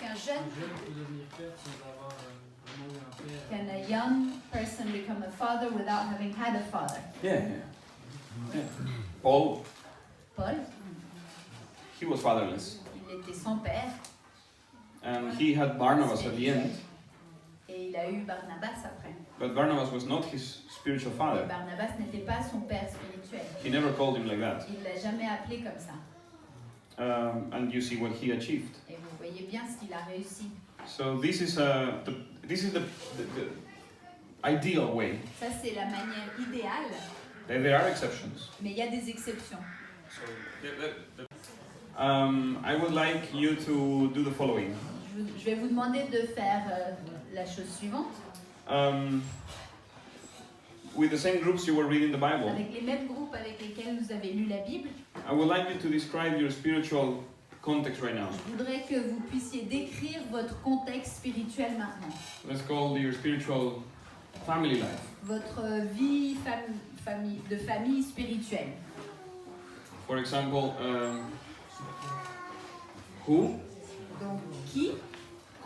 qu'un jeune peut devenir père sans avoir vraiment eu un père? Can a young person become a father without having had a father? Yeah. Paul, Paul, he was fatherless. il était sans père And he had Barnabas at the end. et il a eu Barnabas après. But Barnabas was not his spiritual Et father. Barnabas n'était pas son père spirituel. He never called him like that. Il l'a jamais appelé comme ça. And you see what he achieved. Et vous voyez bien ce qu'il a réussi. So this is the ideal way. Ça, c'est la manière idéale, There are exceptions. mais il y a des exceptions. So I would like you to do the following. Je vais vous demander de faire la chose suivante. With the same groups you were reading the Bible, Avec les mêmes groupes avec lesquels vous avez lu la Bible, I would like you to describe your spiritual context right now. je voudrais que vous puissiez décrire votre contexte spirituel maintenant. Let's call your spiritual family life. Votre vie de famille spirituelle. For example, who? Donc, qui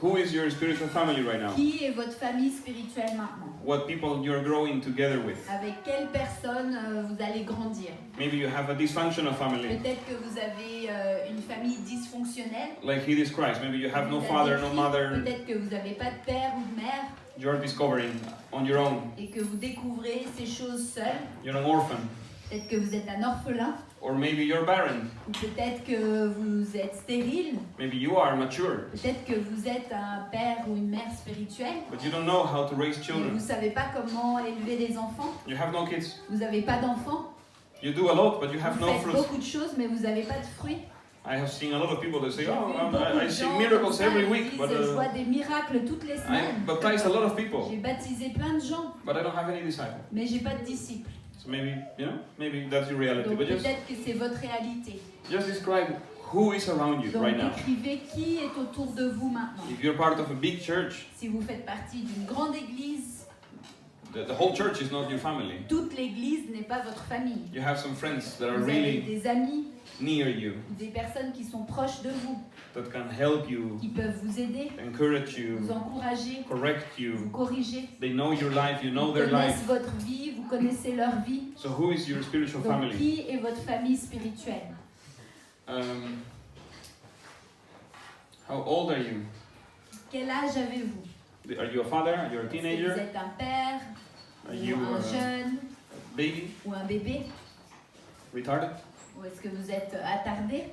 Who is your spiritual family right now? est votre famille spirituelle maintenant? What people you're growing together with? Avec quelle personne vous allez grandir? Maybe you have a dysfunctional family, Peut-être que vous avez une famille dysfonctionnelle. like he describes. Maybe you have no Vous father, avez no fille, mother. Peut-être que vous n'avez pas de père ou de mère You're discovering on your own. et que vous découvrez ces choses seuls. You're an orphan. Peut-être que vous êtes un orphelin Or maybe you're barren. ou peut-être que vous êtes stérile. Maybe you are mature, Peut-être que vous êtes un père ou une mère spirituelle. but you don't know how to raise Mais vous children. ne savez pas comment élever des enfants. You have no kids. Vous n'avez pas d'enfants. You do a lot, but you have Vous no faites fruit. beaucoup de choses, mais vous n'avez pas de fruits. I have seen a lot of people that say, J'ai "Oh, vu beaucoup I de see gens miracles comme ça, every ils week, disent, but je vois des miracles toutes les I semaines. baptize a lot of people, J'ai baptisé plein de gens, but I don't have any disciples." mais j'ai pas de disciples. So maybe, maybe that's your reality. Donc But peut-être que c'est votre réalité. just describe who is around you Donc right now. décrivez qui est autour de vous maintenant. If you're part of a big church, Si vous faites partie d'une grande église, the whole church is not your family. toute l'église n'est pas votre famille. You have some friends that are Vous avez really des amis, near you, des personnes qui sont proches de vous, that can help you, qui peuvent vous aider, encourage vous you, encourager, correct vous you. corriger. They know your life, you know Ils their connaissent life. votre vie, vous connaissez leur vie. So who is your spiritual Donc family? qui est votre famille spirituelle? How old are you? Quel âge avez-vous? Are you a father? Are you a Est-ce que teenager? vous êtes un père, Are ou you un a jeune, baby? ou un bébé? Retarded? Ou est-ce que vous êtes attardé?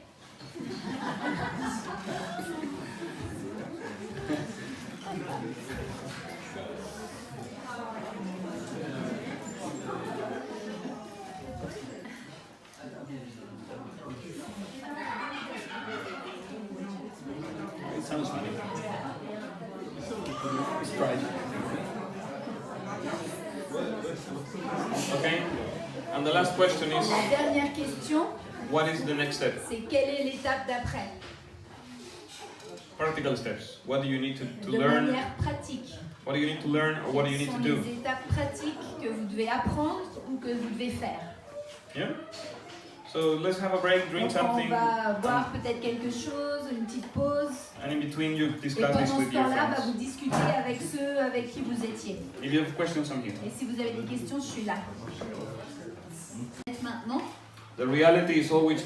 It sounds funny. Let's try it. Okay. And the last question is, La dernière question, what is the next step? c'est quelle est l'étape d'après? Practical steps. What do you need to De learn? manière pratique. What do you need to learn, or what do you Quelles need sont to do? les étapes pratiques que vous devez apprendre ou que vous devez faire? Yeah. So let's have a break, drink Donc on something, va boire peut-être quelque chose, une petite pause. and in between you Et discuss pendant this ce with your temps-là, friends. vous discutez avec ceux avec qui vous étiez. If you have questions, I'm here. Et si vous avez des questions, je suis là. Maintenant, The reality is always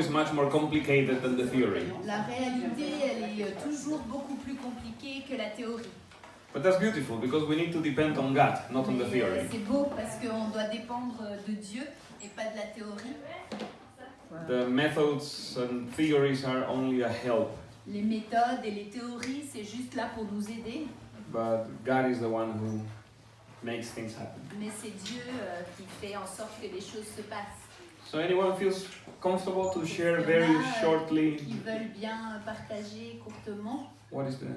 much more complicated than the theory. la réalité, elle est toujours beaucoup plus compliquée que la théorie. But that's beautiful because we need to depend on God, not on the Mais, theory. c'est beau parce qu'on doit dépendre de Dieu et pas de la théorie. The methods and theories are only a help, Les méthodes et les théories, c'est juste là pour nous aider. but God is the one who makes things happen. Mais c'est Dieu qui fait en sorte que les choses se passent. So anyone feels comfortable to share Il y en very a, shortly qui veulent bien partager courtement. what is the...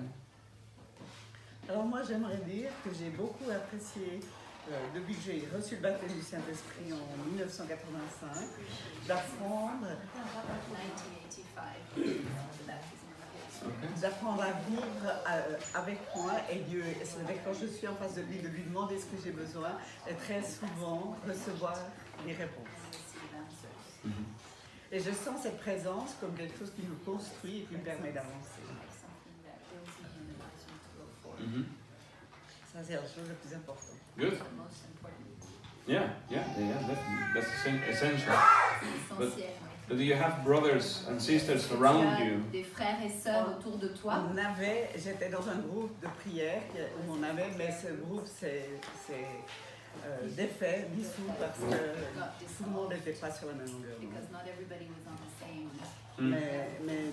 Alors moi j'aimerais dire que j'ai beaucoup apprécié, depuis que j'ai reçu le baptême du Saint-Esprit en 1985, d'apprendre à vivre avec moi et Dieu. Et c'est vrai que quand je suis en face de lui demander ce que j'ai besoin et très souvent recevoir des réponses. Et je sens cette présence comme quelque chose qui nous construit et qui nous permet d'avancer. Ça, c'est la chose la plus importante. Good. The most important. Yeah, definitely. That's essential. C'est essentiel. But do you have brothers and sisters around you? Des frères et sœurs autour de toi. J'étais dans un groupe de prière où on avait, mais ce groupe s'est défait, dissous parce que tout le monde n'était pas sur la même longueur. Because not everybody was on the same. Mais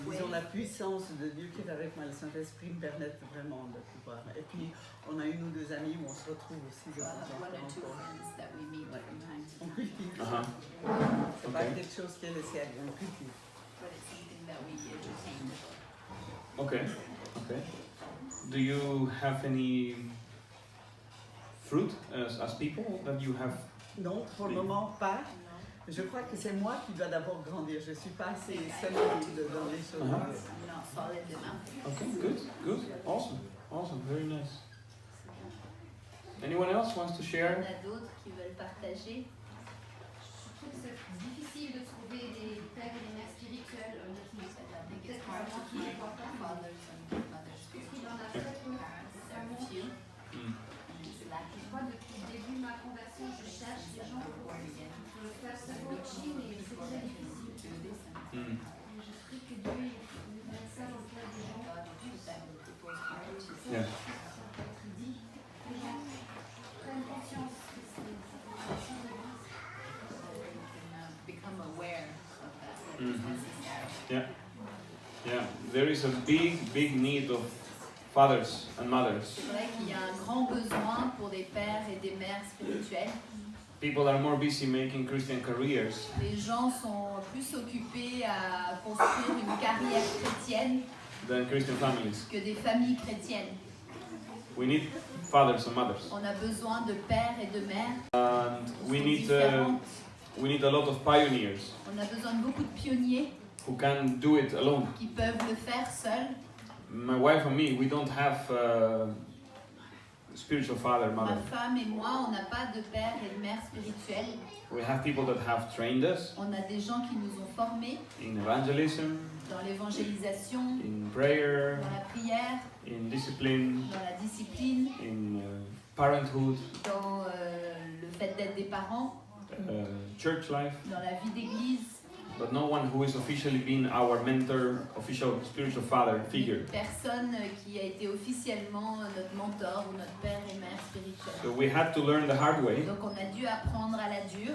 disons, la puissance de Dieu qui est avec moi, le Saint-Esprit me permet vraiment de pouvoir. Et puis, on a une ou deux amis où on se retrouve aussi de temps en One or two temps. friends that we meet from time to On time. cultive. C'est pas quelque chose qui est laissé à Dieu, on cultive. But it's something that we entertain. Okay. Do you have any fruit as people that you have? Non, pour le moment, pas. Je crois que c'est moi qui dois d'abord grandir. Je ne suis pas assez solide dans les choses. Not solid enough. Okay, good. Awesome, very nice. Anyone else wants to Il y share? en a d'autres qui veulent partager. Je trouve que c'est difficile de trouver des pères et des mères spirituels. Peut-être que c'est qui est important. Fathers and mothers Je trouve qu'il y spiritual. en a très peu. There are few. Je crois que depuis le début de ma conversion, je cherche des gens pour faire ce coaching et c'est très difficile. Je prie que Dieu mette ça dans le cœur des gens. Yeah. Ça peut être dit. Les gens prennent conscience que c'est ça de Become aware of that. Yeah. There is a big need of fathers and mothers. C'est vrai qu'il y a un grand besoin pour des pères et des mères spirituels. People are more busy making Christian careers Les gens sont plus occupés à construire une carrière chrétienne than Christian families. que des familles chrétiennes. We need fathers and mothers. On a besoin de pères et de mères And we need différentes. we need a lot of pioneers On a besoin de beaucoup de pionniers who can do it alone. qui peuvent le faire seuls. My wife and me, we don't have spiritual father, Ma mother. femme et moi, on n'a pas de père et de mère spirituels. We have people that have trained us On a des gens qui nous ont formés in evangelism, dans l'évangélisation, in prayer, dans la prière, in discipline, dans la discipline, in parenthood, dans le fait d'être des parents, church life, dans la vie d'église. but no one who is officially been our mentor, official spiritual father figure. Personne qui a été officiellement notre mentor ou notre père et mère spirituel. So we had to learn the hard way, Donc on a dû apprendre à la dure,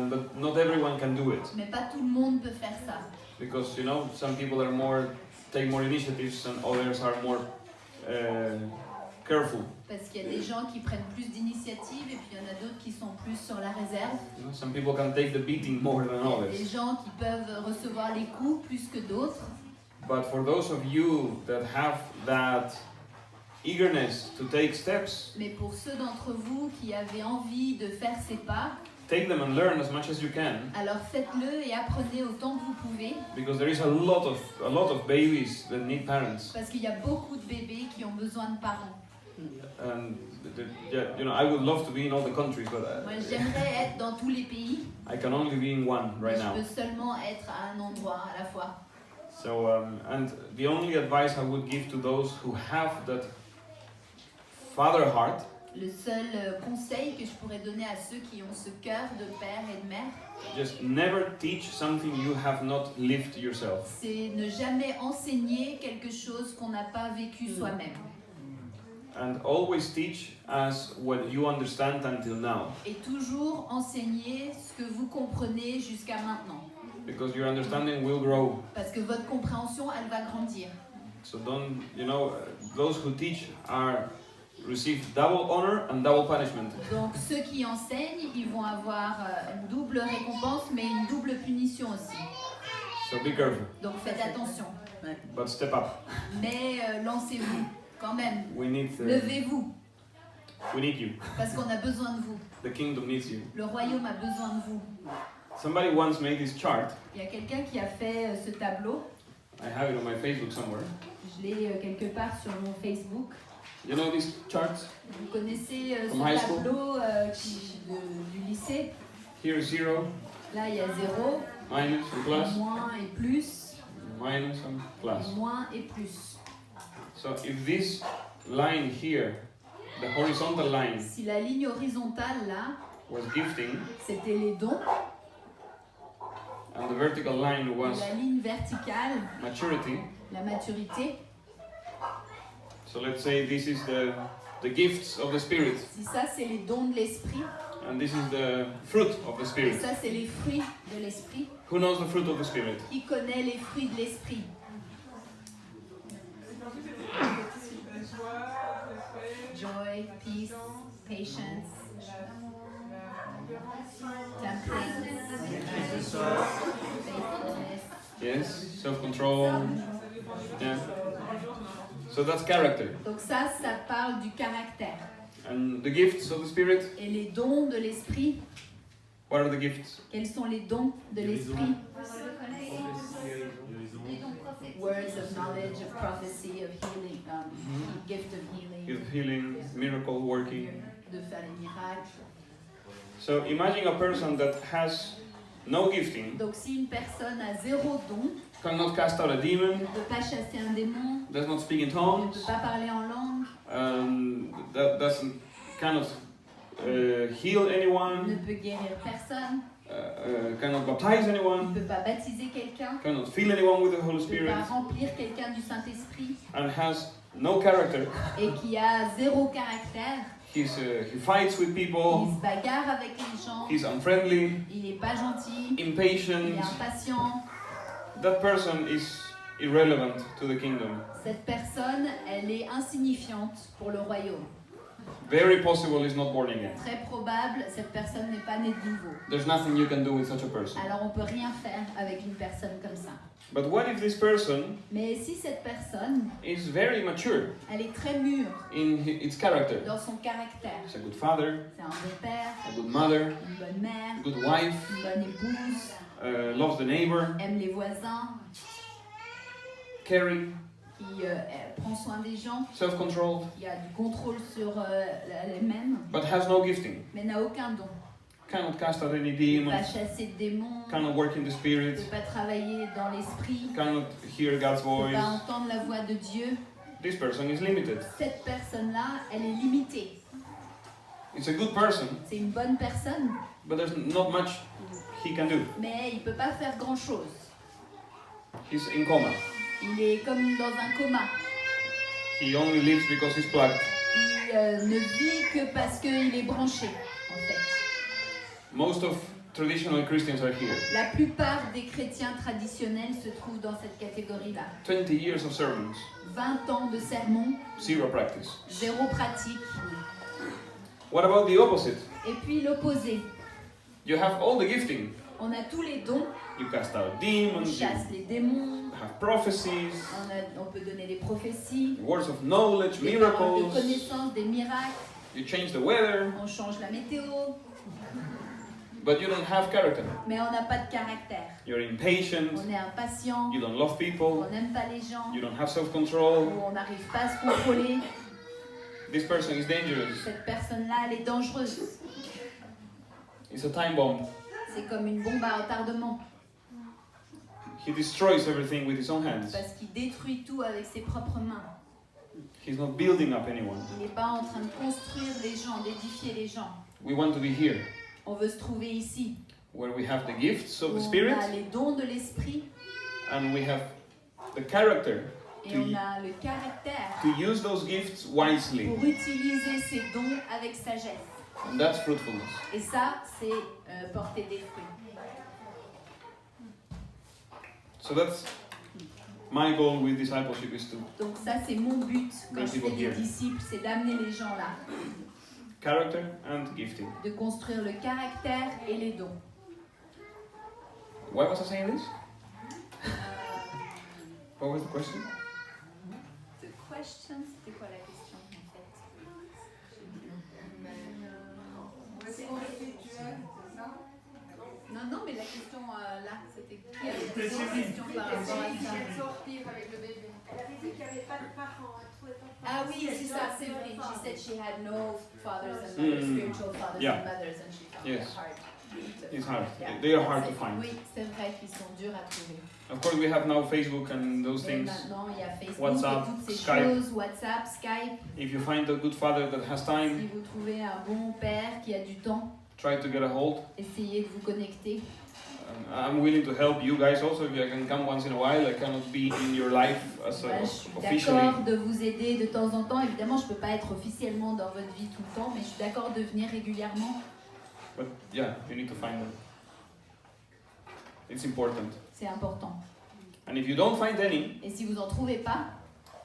but not everyone can do it mais pas tout le monde peut faire ça. because some people are take more initiatives and others are more careful. Parce qu'il y a des gens qui prennent plus d'initiatives et puis il y en a d'autres qui sont plus sur la réserve. Some people can take the beating more than Il y a others. des gens qui peuvent recevoir les coups plus que d'autres. But for those of you that have that eagerness to take steps, Mais pour ceux d'entre vous qui avaient envie de faire ces pas, take them and learn as much as you can, alors faites-le et apprenez autant que vous pouvez. because there is a lot of babies that need parents. Parce qu'il y a beaucoup de bébés qui ont besoin de parents. And I would love to be in all the countries, but Moi j'aimerais être dans tous les pays, I can only be in one mais right je now. peux seulement être à un endroit à la fois. So, and the only advice I would give to those who have that father heart, Le seul conseil que je pourrais donner à ceux qui ont ce cœur de père et de mère, just never teach something you have not lived yourself. c'est ne jamais enseigner quelque chose qu'on n'a pas vécu soi-même. And always teach as what you understand until now, Et toujours enseigner ce que vous comprenez jusqu'à maintenant. because your understanding will grow. Parce que votre compréhension, elle va grandir. So don't, those who teach receive double honor and double punishment. Donc ceux qui enseignent, ils vont avoir une double récompense, mais une double punition aussi. So be careful, Donc faites attention. but step up. Mais lancez-vous quand même. We need Levez-vous, you. parce qu'on a besoin de vous. The kingdom needs you. Le royaume a besoin de vous. Somebody once made this chart. Il y a quelqu'un qui a fait ce tableau. I have it on my Facebook somewhere. Je l'ai quelque part sur mon Facebook. You know these charts? Vous connaissez From high ce school? tableau du lycée. Here is 0, Là, il y a 0, minus and plus, moins et plus, minus and plus. moins et plus. So if this line here the horizontal line si la ligne horizontale là, was gifting c'était les dons, and the vertical line et was la ligne verticale, maturity, la maturité, so let's say this is the gifts of the Spirit, si ça c'est les dons de l'esprit, and this is the fruit of the et Spirit. ça c'est les fruits de l'esprit, Who knows the fruit of the Spirit? qui connaît les fruits de l'esprit? Joy, peace, patience, temperance, faithfulness. Yes, self-control. Yeah. So that's character. Donc ça parle du caractère. And the gifts of the Spirit, Et les dons de l'esprit, what are the gifts? quels sont les dons de l'esprit? Les dons prophétiques. Words of knowledge, of prophecy, of healing, gift of healing, Gift of healing, miracle working. de faire les miracles. So imagine a person that has no gifting, Donc si une personne a zéro don, cannot cast out a demon, ne peut pas chasser un démon, does not speak in ne tongues, peut pas parler en langue, that doesn't cannot heal ne anyone, peut guérir personne, cannot baptize ne anyone, peut pas baptiser quelqu'un, cannot fill anyone with the Holy ne peut Spirit, pas remplir quelqu'un du Saint-Esprit, and has no character. et qui a zéro caractère, He fights with il people, se bagarre avec les gens, he's unfriendly, il n'est pas gentil, il est impatient. impatient. That person is irrelevant to the kingdom. Cette personne, elle est insignifiante pour le royaume. Very possible he's not born again. Très probable, cette personne n'est pas née de nouveau. There's nothing you can do with such a person. Alors on peut rien faire avec une personne comme ça. But what if this person Mais si cette personne, is very mature elle est très mûre in its character? dans son caractère, He's a good father, c'est un bon père, a good mother, une bonne mère, good wife, une bonne épouse, loves the neighbor, aime les voisins, caring, qui prend soin des gens, self-controlled, qui a du contrôle sur elle-même, but has no gifting, mais n'a aucun don. cannot cast out any Ne peut pas demons, chasser de démons, cannot work in the ne spirit, peut pas travailler dans l'esprit, cannot hear God's ne peut voice. pas entendre la voix de Dieu. This person is limited. Cette personne-là, elle est limitée. It's a good person, C'est une bonne personne, but there's not much he can do. mais il ne peut pas faire grand-chose. He's in coma. Il est comme dans un coma. He only lives because he's plugged. Il ne vit que parce qu'il est branché, en fait. Most of traditional Christians are here. La plupart des chrétiens traditionnels se trouvent dans cette catégorie-là. 20 years of sermons, 20 ans de sermons, zero practice. zéro pratique. What about the opposite? Et puis l'opposé. You have all the gifting. On a tous les dons, You cast out on demons, you chasse les démons, have prophecies, on peut donner des prophéties, words of knowledge, des paroles de miracles, connaissance, des miracles, you change the weather, on change la météo, but you don't have character. mais on n'a pas de caractère. You're impatient, On est impatient, you don't love people, on n'aime pas les gens, you don't have self-control. ou on n'arrive pas à se contrôler. This person is dangerous. Cette personne-là, elle est dangereuse. It's a time bomb. C'est comme une bombe à retardement, He destroys everything with his own hands. parce qu'il détruit tout avec ses propres mains. He's not building up anyone. Il n'est pas en train de construire les gens, d'édifier les gens. We want to be here, On veut se trouver ici, where we have the gifts où of the on Spirit a les dons de l'esprit and we have the character et on a le caractère to use those gifts wisely. pour utiliser ces dons avec sagesse. And that's fruitfulness. Et ça, c'est porter des fruits. So that's my goal with discipleship is to Donc ça, c'est mon but quand Bring je fais people des here. disciples, c'est d'amener les gens là, character and gifting. de construire le caractère et les dons. Why was I saying this? What was the question? The question, c'était quoi la question en fait? Non, non, mais la question là, c'était qui avait posé une question par rapport à ça? Sortir avec le bébé. Elle avait dit qu'il n'y avait pas de parents. Elle trouvait pas de Ah oui, c'est ça, c'est vrai. She said she had no fathers and mothers, spiritual fathers Yeah. and mothers, and she found Yes. it hard. It's hard. Yeah. They are hard to find. Oui, c'est vrai qu'ils sont durs à trouver. Of course, we have now Facebook and those Et things. maintenant, il y a Facebook WhatsApp, et toutes ces Skype. choses, WhatsApp, Skype. If you find a good father that has Si time, vous trouvez un bon père qui a du temps, try to get a hold. essayez de vous connecter. I'm willing to help you guys also. If I can come once in a while, I cannot be in your life as a, Moi, je suis officially. d'accord de vous aider de temps en temps. Évidemment, je ne peux pas être officiellement dans votre vie tout le temps, mais je suis d'accord de venir régulièrement. But yeah, you need to find them. It's important. C'est important. And if you don't find any, Et si vous n'en trouvez pas,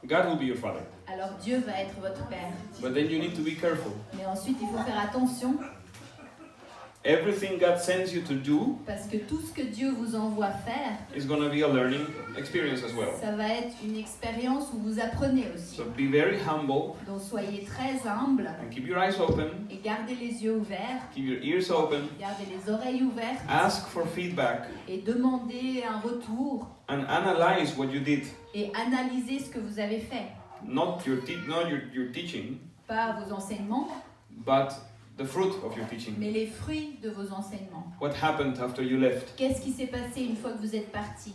God will be your father. alors Dieu va être votre père. But then you need to be careful. Mais ensuite, il faut faire attention Everything God sends you to do parce que tout ce que Dieu vous envoie faire, is going to be a learning experience as well. ça va être une expérience où vous apprenez aussi. So be very humble Donc soyez très humble and keep your eyes open, et gardez les yeux ouverts, keep your ears open, gardez les oreilles ouvertes ask for feedback, et demandez un retour and analyze what you did. et analysez ce que vous avez fait. Not your teaching, Pas vos enseignements, but the fruit of your teaching. mais les fruits de vos enseignements. What happened after you left? Qu'est-ce qui s'est passé une fois que vous êtes parti?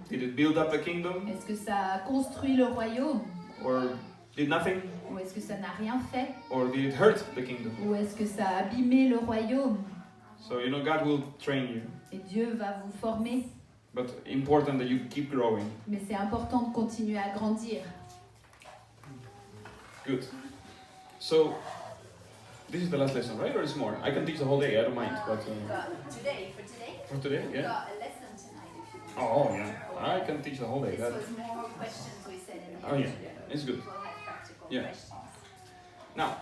Did it build up the kingdom, Est-ce que ça a construit le royaume? or did nothing, Ou est-ce que ça n'a rien fait? or did it hurt the kingdom? Ou est-ce que ça a abîmé le royaume? So God will train you, Et Dieu va vous former. but important that you keep growing. Mais c'est important de continuer à grandir. Good. So this is the last lesson, right? Or is more? I can teach the whole day. I don't mind. But Today, for today, yeah. got a lesson tonight if you want. Oh yeah, I can teach the whole day. This That, was more questions we said in the oh yeah, it's good. We'll have practical Yeah. questions. Now,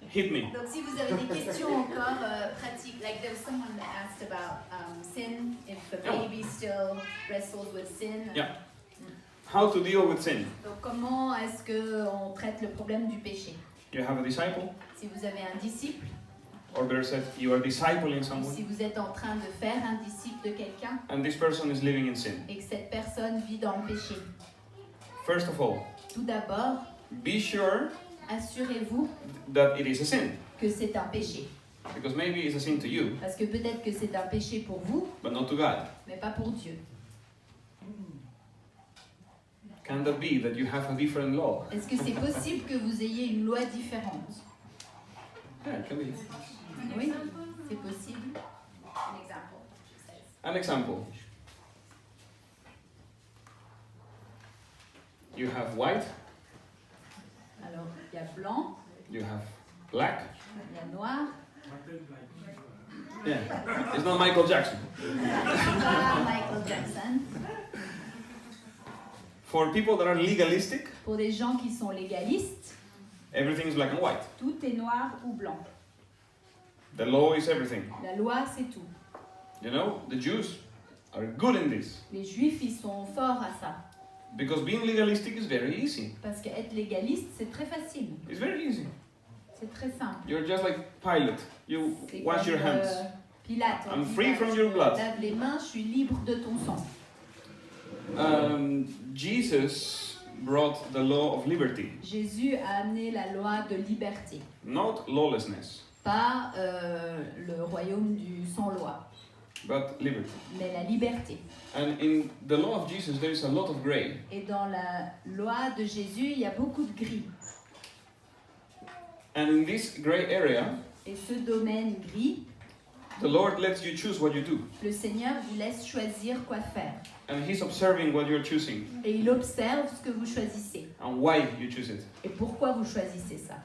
hit me. Donc si vous avez des questions encore pratiques, like there was someone that asked about sin, if the baby still wrestles with sin. Yeah. How to deal with sin? Donc comment est-ce qu'on traite le problème du péché? You have a disciple, Si vous avez un disciple, or better said, you are discipling ou someone, si vous êtes en train de faire un disciple de quelqu'un and this person is living in sin. et que cette personne vit dans le péché, First of all, tout d'abord, be sure assurez-vous that it is a sin, que c'est un péché. because maybe it's a sin to you, Parce que peut-être que c'est un péché pour vous, but not to God. mais pas pour Dieu. Can that be that you have a different law? Est-ce que c'est possible que vous ayez une loi différente? Yeah, it can be. Oui, c'est possible. An example. An example. You have white, Alors, il y a blanc, you have black. il y a noir, Yeah, it's not Michael Jackson. pas Michael Jackson. For people that are legalistic, Pour des gens qui sont légalistes, everything is black and white. tout est noir ou blanc. The law is everything. La loi, c'est tout. You know, the Jews are good in this. Les juifs, ils sont forts à ça. Because being legalistic is very easy. Parce qu'être légaliste, c'est très facile. It's very easy. C'est très simple. You're just like Pilate. You C'est wash comme, your hands. Pilate. I'm dit, free from je your me blood. lave les mains, je suis libre de ton sang. Jesus brought the law of liberty, Jésus a amené la loi de liberté, not lawlessness, pas le royaume du sans loi, but liberty. mais la liberté. And in the law of Jesus, there is a lot of gray. Et dans la loi de Jésus, il y a beaucoup de gris. And in this gray area, Et ce domaine gris, the Lord lets you choose what you do. le Seigneur vous laisse choisir quoi faire. And He's observing what you're choosing Et il observe ce que vous choisissez. and why you choose it. Et pourquoi vous choisissez ça.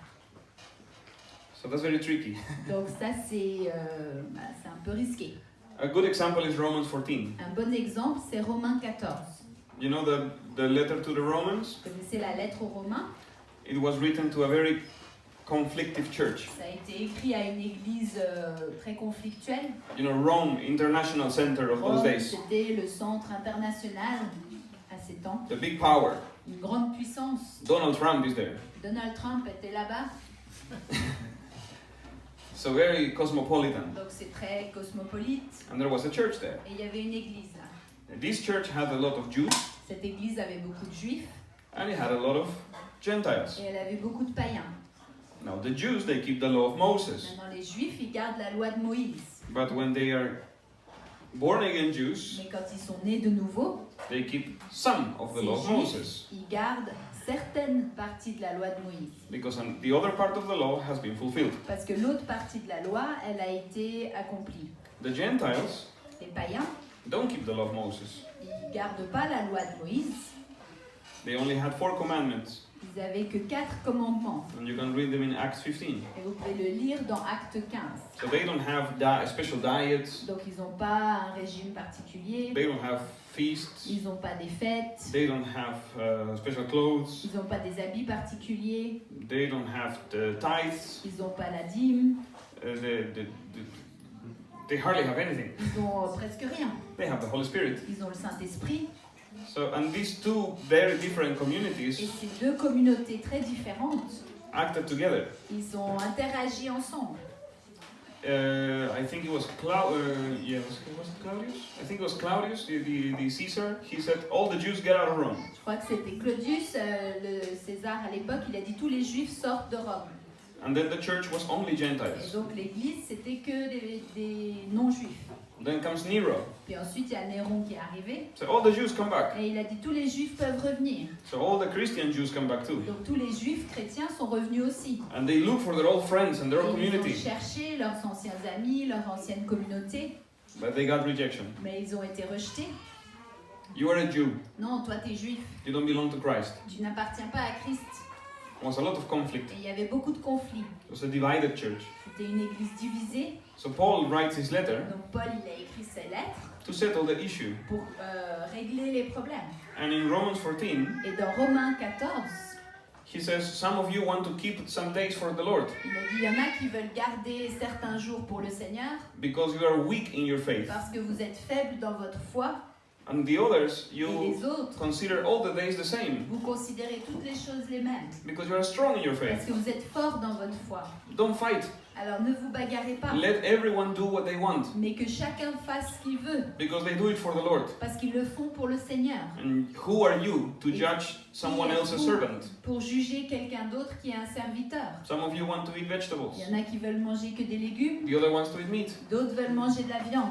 So that's very tricky. Donc ça, c'est un peu risqué. A good example is Romans 14. Un bon exemple, c'est Romains 14. You know the letter to the Romans? Vous connaissez la lettre aux Romains? It was written to a very conflictive church. Ça a été écrit à une église très conflictuelle. You know, Rome, international center of those Rome, days. c'était le centre international à ces temps. The big power. Une grande puissance. Donald Trump is there. Donald Trump était là-bas. So very cosmopolitan. Donc c'est très cosmopolite. And there was a church there. Et il y avait une église là. This church had a lot of Jews Cette église avait beaucoup de juifs and it had a lot of Gentiles. et elle avait beaucoup de païens. Now the Jews, they keep the law of Moses. Maintenant, les Juifs, ils gardent la loi de Moïse. But when they are born again Jews, Mais quand ils sont nés de nouveau, they keep some of the ces law of Juifs, Moses. ils gardent certaines parties de la loi de Moïse. Because the other part of the law has been fulfilled. Parce que l'autre partie de la loi, elle a été accomplie. The Gentiles Les païens, don't keep the law of Moses. ils ne gardent pas la loi de Moïse. They only had 4 commandments. Ils n'avaient que 4 commandements. And you can read them in Acts 15. Et vous pouvez le lire dans Acte 15. So they don't have special diets. Donc ils n'ont pas un régime particulier. They don't have feasts. Ils n'ont pas des fêtes. They don't have special clothes. Ils n'ont pas des habits particuliers. They don't have the tithes. Ils n'ont pas la dîme. They hardly have anything. Ils n'ont presque rien. They have the Holy Spirit. Ils ont le Saint-Esprit. So, and these two very different Et communities ces deux communautés très différentes, acted together. ils ont interagi ensemble. I think it was was it Claudius? I think it was Claudius, the Caesar. He said, "All the Jews get out of Rome." Je crois que c'était Claudius, le César à l'époque, il a dit tous les Juifs sortent de Rome. And then the church was only Et Gentiles. donc l'église, c'était que des non-juifs. Then comes Nero. Puis ensuite, il y a Néron qui est arrivé. So all the Jews come back. Et il a dit tous les Juifs peuvent revenir. So all the Christian Jews come back too. Donc tous les Juifs chrétiens sont revenus aussi. And they look for their old friends and their Et old ils ont community. cherché leurs anciens amis, leur ancienne communauté, But they got rejection. mais ils ont été rejetés. You are a Jew. Non, toi t'es juif, You don't belong to Christ. tu n'appartiens pas à Christ. There was a lot of conflict. Et il y avait beaucoup de conflits. It was a divided church. C'était une église divisée. So Paul writes his letter Donc Paul, il a écrit ses lettres to settle the issue. pour régler les problèmes. And in Romans 14, Et dans Romains 14, he says, some of you want to keep some days for the Lord il a dit il y en a qui veulent garder certains jours pour le Seigneur because you are weak in your faith. parce que vous êtes faibles dans votre foi. And the others, Et you les autres, consider all the days the same vous considérez toutes les choses les mêmes because you are strong in your parce faith. que vous êtes forts dans votre foi. Don't fight. Alors ne vous bagarrez pas, Let everyone do what they want mais que chacun fasse ce qu'il veut because they do it for the Lord. parce qu'ils le font pour le Seigneur. And who are you to judge someone else's servant? Pour juger quelqu'un d'autre qui est un serviteur. Some of you want to eat vegetables. Il y en a qui veulent manger que des légumes, The other wants to eat meat. d'autres veulent manger de la viande.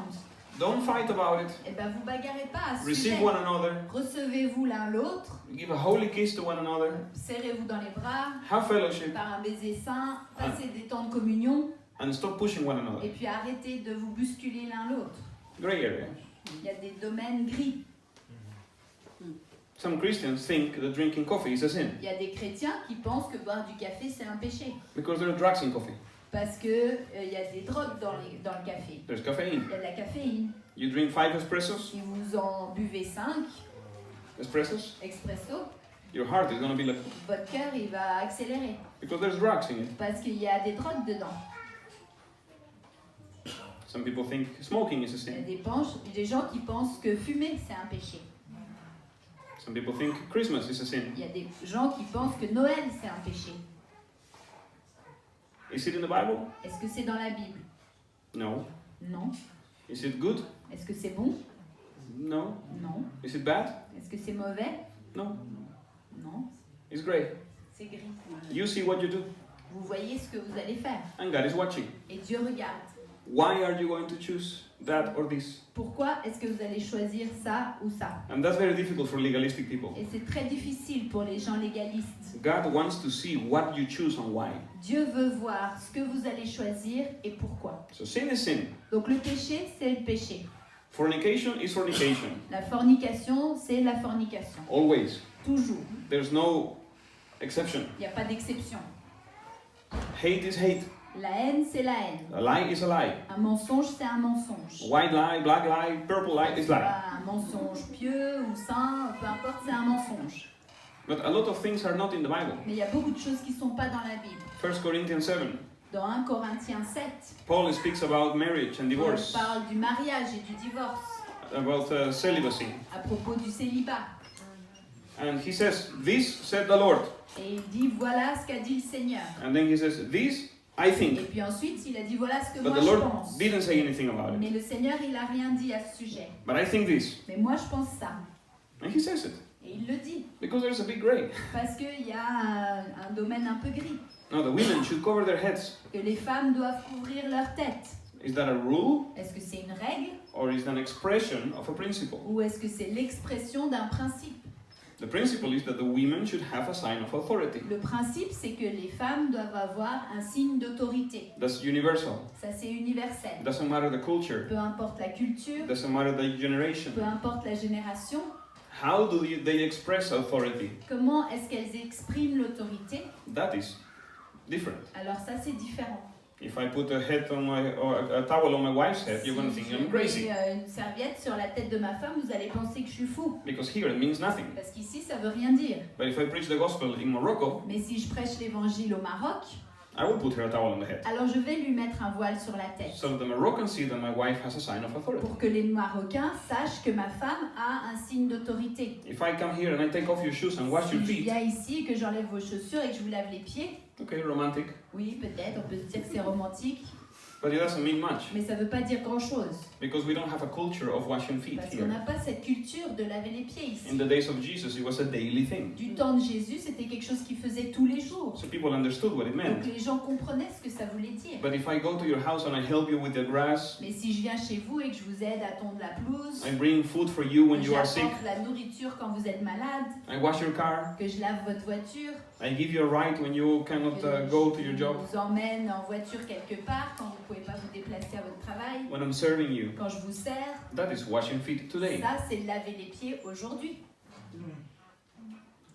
Don't fight about it. Eh bien, vous bagarrez pas à ce Receive sujet. one another. Recevez-vous l'un l'autre, Give a holy kiss to one another. serrez-vous dans les bras, Have fellowship par un baiser saint, passez des temps de communion, and stop pushing one another. et puis arrêtez de vous bousculer l'un l'autre. Gray area. Il y a des domaines gris. Some Christians think that drinking coffee is a sin Il y a des chrétiens qui pensent que boire du café c'est un péché. because there are drugs in coffee. Parce que il y a des drogues dans le café. There's caffeine. Il y a de la caféine. You drink 5 espressos, Si vous en buvez 5 expresso, your heart is going to be like, votre cœur il va accélérer. because there's drugs in it. Parce qu'il y a des drogues dedans. Some people think smoking is a Il y a sin. des gens qui pensent que fumer c'est un péché. Some people think Christmas is a sin. Il y a des gens qui pensent que Noël c'est un péché. Is it in the Bible? Est-ce que c'est dans la Bible? No. Non. Is it good? Est-ce que c'est bon? No. Non. Is it bad? Est-ce que c'est mauvais? No. Non. It's great. C'est gris. You see what you do, Vous voyez ce que vous allez faire. and God is watching. Et Dieu regarde. Why are you going to choose that or this? Pourquoi est-ce que vous allez choisir ça ou ça? And that's very difficult for legalistic people. Et c'est très difficile pour les gens légalistes. God wants to see what you choose and why. Dieu veut voir ce que vous allez choisir et pourquoi. So sin is sin. Donc le péché, c'est le péché. Fornication is fornication. La fornication, c'est la fornication. Always. Toujours. There's no exception. Il n'y a pas d'exception. Hate is hate. La haine, c'est la haine. A lie is a lie. Un mensonge, c'est un mensonge. White lie, black lie, purple lie is lie. Un mensonge pieux ou saint, peu importe, c'est un mensonge. But a lot of things are not in the Bible. Mais il y a beaucoup de choses qui ne sont pas dans la Bible. 1 Corinthians 7. Dans 1 Corinthiens 7, Paul speaks about marriage and on divorce, parle du mariage et du divorce, about celibacy. à propos du célibat. And he says, this said the Lord. Et il dit, voilà ce qu'a dit le Seigneur. And then he says, this I Et think. puis ensuite, il a dit, voilà ce que But moi the je Lord pense. didn't say anything about it. Mais le Seigneur, il n'a rien dit à ce sujet. But I think this. Mais moi, je pense ça. And he says it. Et il le dit. Because there's a big gray. Parce qu'il y a un domaine un peu gris. No, the women should cover their heads. Que les femmes doivent couvrir leur tête. Is that a rule? Est-ce que c'est une règle Or is that an expression of a principle? ou est-ce que c'est l'expression d'un principe? The principle is that the women should have a sign of authority. Le principe, c'est que les femmes doivent avoir un signe d'autorité. That's universal. Ça, c'est universel. It doesn't matter the culture. Peu importe la culture, It doesn't matter the generation. peu importe la génération, How do they express authority? comment est-ce qu'elles expriment l'autorité? That is different. Alors ça, c'est différent. If I put a head on or a towel on my wife's head, you're going to Si think je I'm crazy. mets une serviette sur la tête de ma femme, vous allez penser que je suis fou. Because here it means nothing. Parce qu'ici, ça veut rien dire. But if I preach the gospel in Morocco, Mais si je prêche l'évangile au Maroc, I will put her a towel on the head. alors je vais lui mettre un voile sur la tête. So the Moroccans see that my wife has a sign of authority. Pour que les Marocains sachent que ma femme a un signe d'autorité. If I come here and I take off your shoes and wash Si your je feet, viens ici, que j'enlève vos chaussures et que je vous lave les pieds, okay, romantic. oui, peut-être, on peut se dire que c'est romantique, But it doesn't mean much. mais ça ne veut pas dire grand-chose. Because we don't have a culture of washing feet Parce qu'on here. n'a pas cette culture de laver les pieds ici. In the days of Jesus, it was a daily thing. Du temps de Jésus, c'était quelque chose qu'il faisait tous les jours. So people understood what it Donc meant. les gens comprenaient ce que ça voulait dire. But if I go to your house and I help you with the grass, Mais si je viens chez vous et que je vous aide à tondre la pelouse, I bring food for you when que you are sick, j'apporte la nourriture quand vous êtes malade, I wash your car, que je lave votre voiture, I give you a ride when you cannot que go to your je job, vous emmène en voiture quelque part quand vous ne pouvez pas vous déplacer à votre travail, when I'm serving you, quand je vous sers, that is washing feet today. ça c'est laver les pieds aujourd'hui.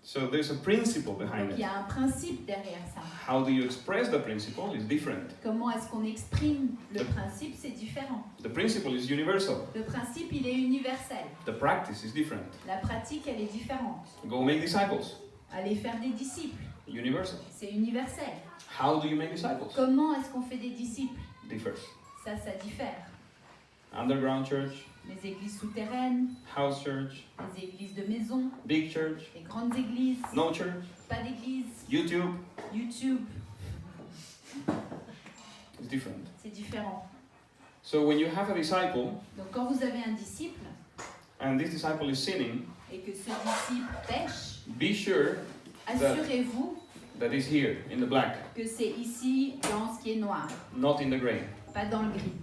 So there's a principle behind Donc il y it. a un principe derrière ça. How do you express the principle is different. Comment est-ce qu'on exprime le principe, c'est différent. The principle is universal. Le principe, il est universel. The practice is different. La pratique, elle est différente. Go make disciples. Aller faire des disciples, Universal. c'est universel. How do you make disciples? Comment est-ce qu'on fait des disciples? Differs. Ça diffère. Underground church, Les églises souterraines, house church, les églises de maison, big church, les grandes églises, no church, pas d'église, YouTube. YouTube, It's different. c'est différent. So when you have a disciple Donc quand vous avez un disciple and this disciple is sinning, et que ce disciple pêche, be sure assurez-vous that it's here in the black, que c'est ici dans ce qui est noir, not in the gray. pas dans le gris.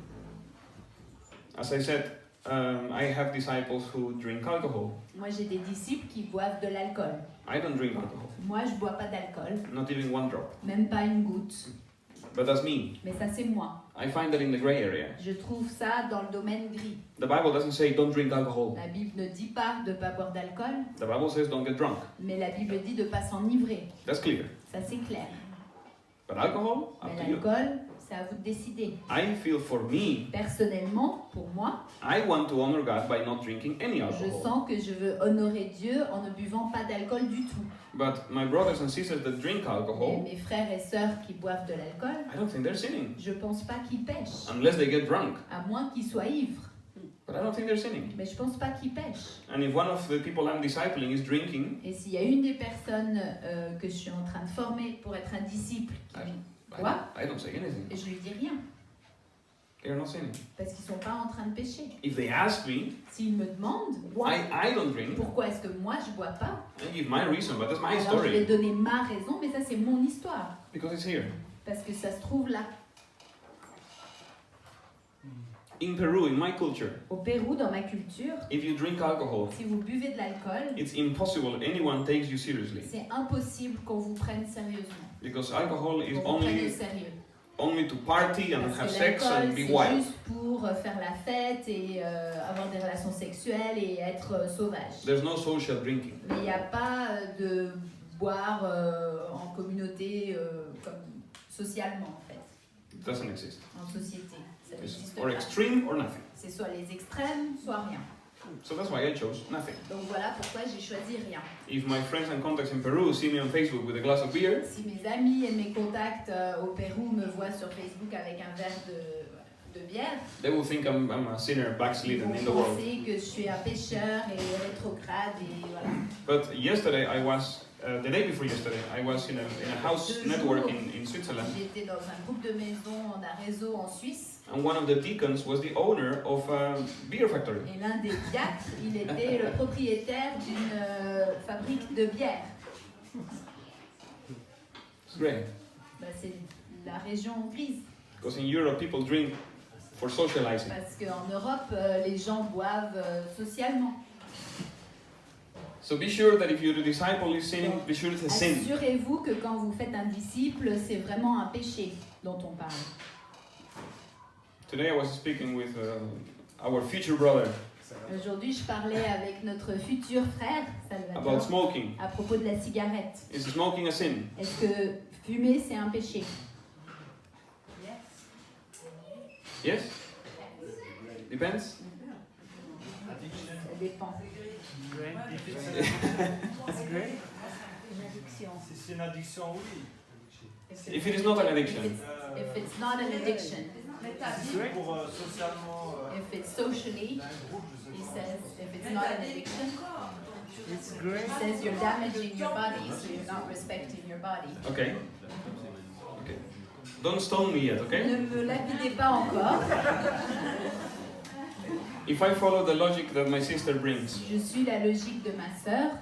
As I said, I have disciples who drink alcohol. Moi j'ai des disciples qui boivent de l'alcool. I don't drink alcohol, Moi je bois pas d'alcool, not even one drop. même pas une goutte. But that's me. Mais ça c'est moi. I find that in the gray area. Je trouve ça dans le domaine gris. The Bible doesn't say don't drink alcohol. La Bible ne dit pas de ne pas boire d'alcool, The Bible says don't get drunk. mais la Bible dit de ne pas s'enivrer. That's clear. Ça c'est clair. But alcohol, up Mais to you. l'alcool, c'est à vous de décider. I feel for me, Personnellement, pour moi, I want to honor God by not drinking any je alcohol. sens que je veux honorer Dieu en ne buvant pas d'alcool du tout. But my brothers and sisters that drink Et alcohol, mes frères et sœurs qui boivent de l'alcool, I don't think they're sinning. je pense pas qu'ils pêchent, Unless they get drunk. à moins qu'ils soient ivres. But I don't think they're sinning. Mais je pense pas qu'ils pêchent. And if one of the people I'm discipling is drinking, Et s'il y a une des personnes que je suis en train de former pour être un disciple qui boit, I don't say anything. et je lui dis rien, They're not sinning. parce qu'ils sont pas en train de pécher. If they ask me S'ils me demandent why I don't drink, pourquoi est-ce que moi je bois pas, I give my reason, but that's my alors je vais story. donner ma raison, mais ça c'est mon histoire, Because it's here. parce que ça se trouve là. In Peru, in my culture, Au Pérou, dans ma culture, if you drink alcohol, si vous buvez de l'alcool, it's impossible anyone takes you seriously. c'est impossible qu'on vous prenne sérieusement, Because alcohol is qu'on vous prenne au only sérieux. to party and Parce have que sex and l'alcool, be c'est wild. juste pour faire la fête et avoir des relations sexuelles et être sauvage. There's no social drinking. Mais il n'y a pas de boire en communauté, comme socialement en fait, It doesn't exist. en société. Ça It's n'existe or pas. extreme or nothing. C'est soit les extrêmes, soit rien. So that's why I chose nothing. Donc voilà pourquoi j'ai choisi rien. If my friends and contacts in Peru see me on Facebook with a glass of beer, Si mes amis et mes contacts au Pérou me voient sur Facebook avec un verre de bière, they will think I'm a sinner ils backslidden vont in the world. penser que je suis un pécheur et rétrograde et voilà. But yesterday I was, the day before yesterday, I was in a house network in Switzerland, J'étais dans un groupe de maisons, d'un réseau en Suisse, and one of the deacons was the owner of a beer factory. et l'un des diacres, il était le propriétaire d'une fabrique de bière. It's great. C'est la région grise. Because in Europe, people drink for socializing. Parce qu'en Europe, les gens boivent socialement. So be sure that if your disciple is sinning, be sure it's a sin. Assurez-vous que quand vous faites un disciple, c'est vraiment un péché dont on parle. Today I was speaking with our future brother Aujourd'hui, je parlais avec notre futur frère, about Salvatore, smoking. à propos de la cigarette. Is smoking a sin? Est-ce que fumer, c'est un péché? Yes? Depends? Ça dépend. Une addiction. Si c'est une addiction, oui. If it is not an addiction. If it's not an addiction. Pour socialement. If it's socially, he says, if it's not an addiction, he says you're damaging your body, so you're not respecting your body. Okay. Okay. Don't stone me yet, okay? Ne me lapidez pas encore. If I follow the logic that my sister brings, Je suis la logique de ma sœur,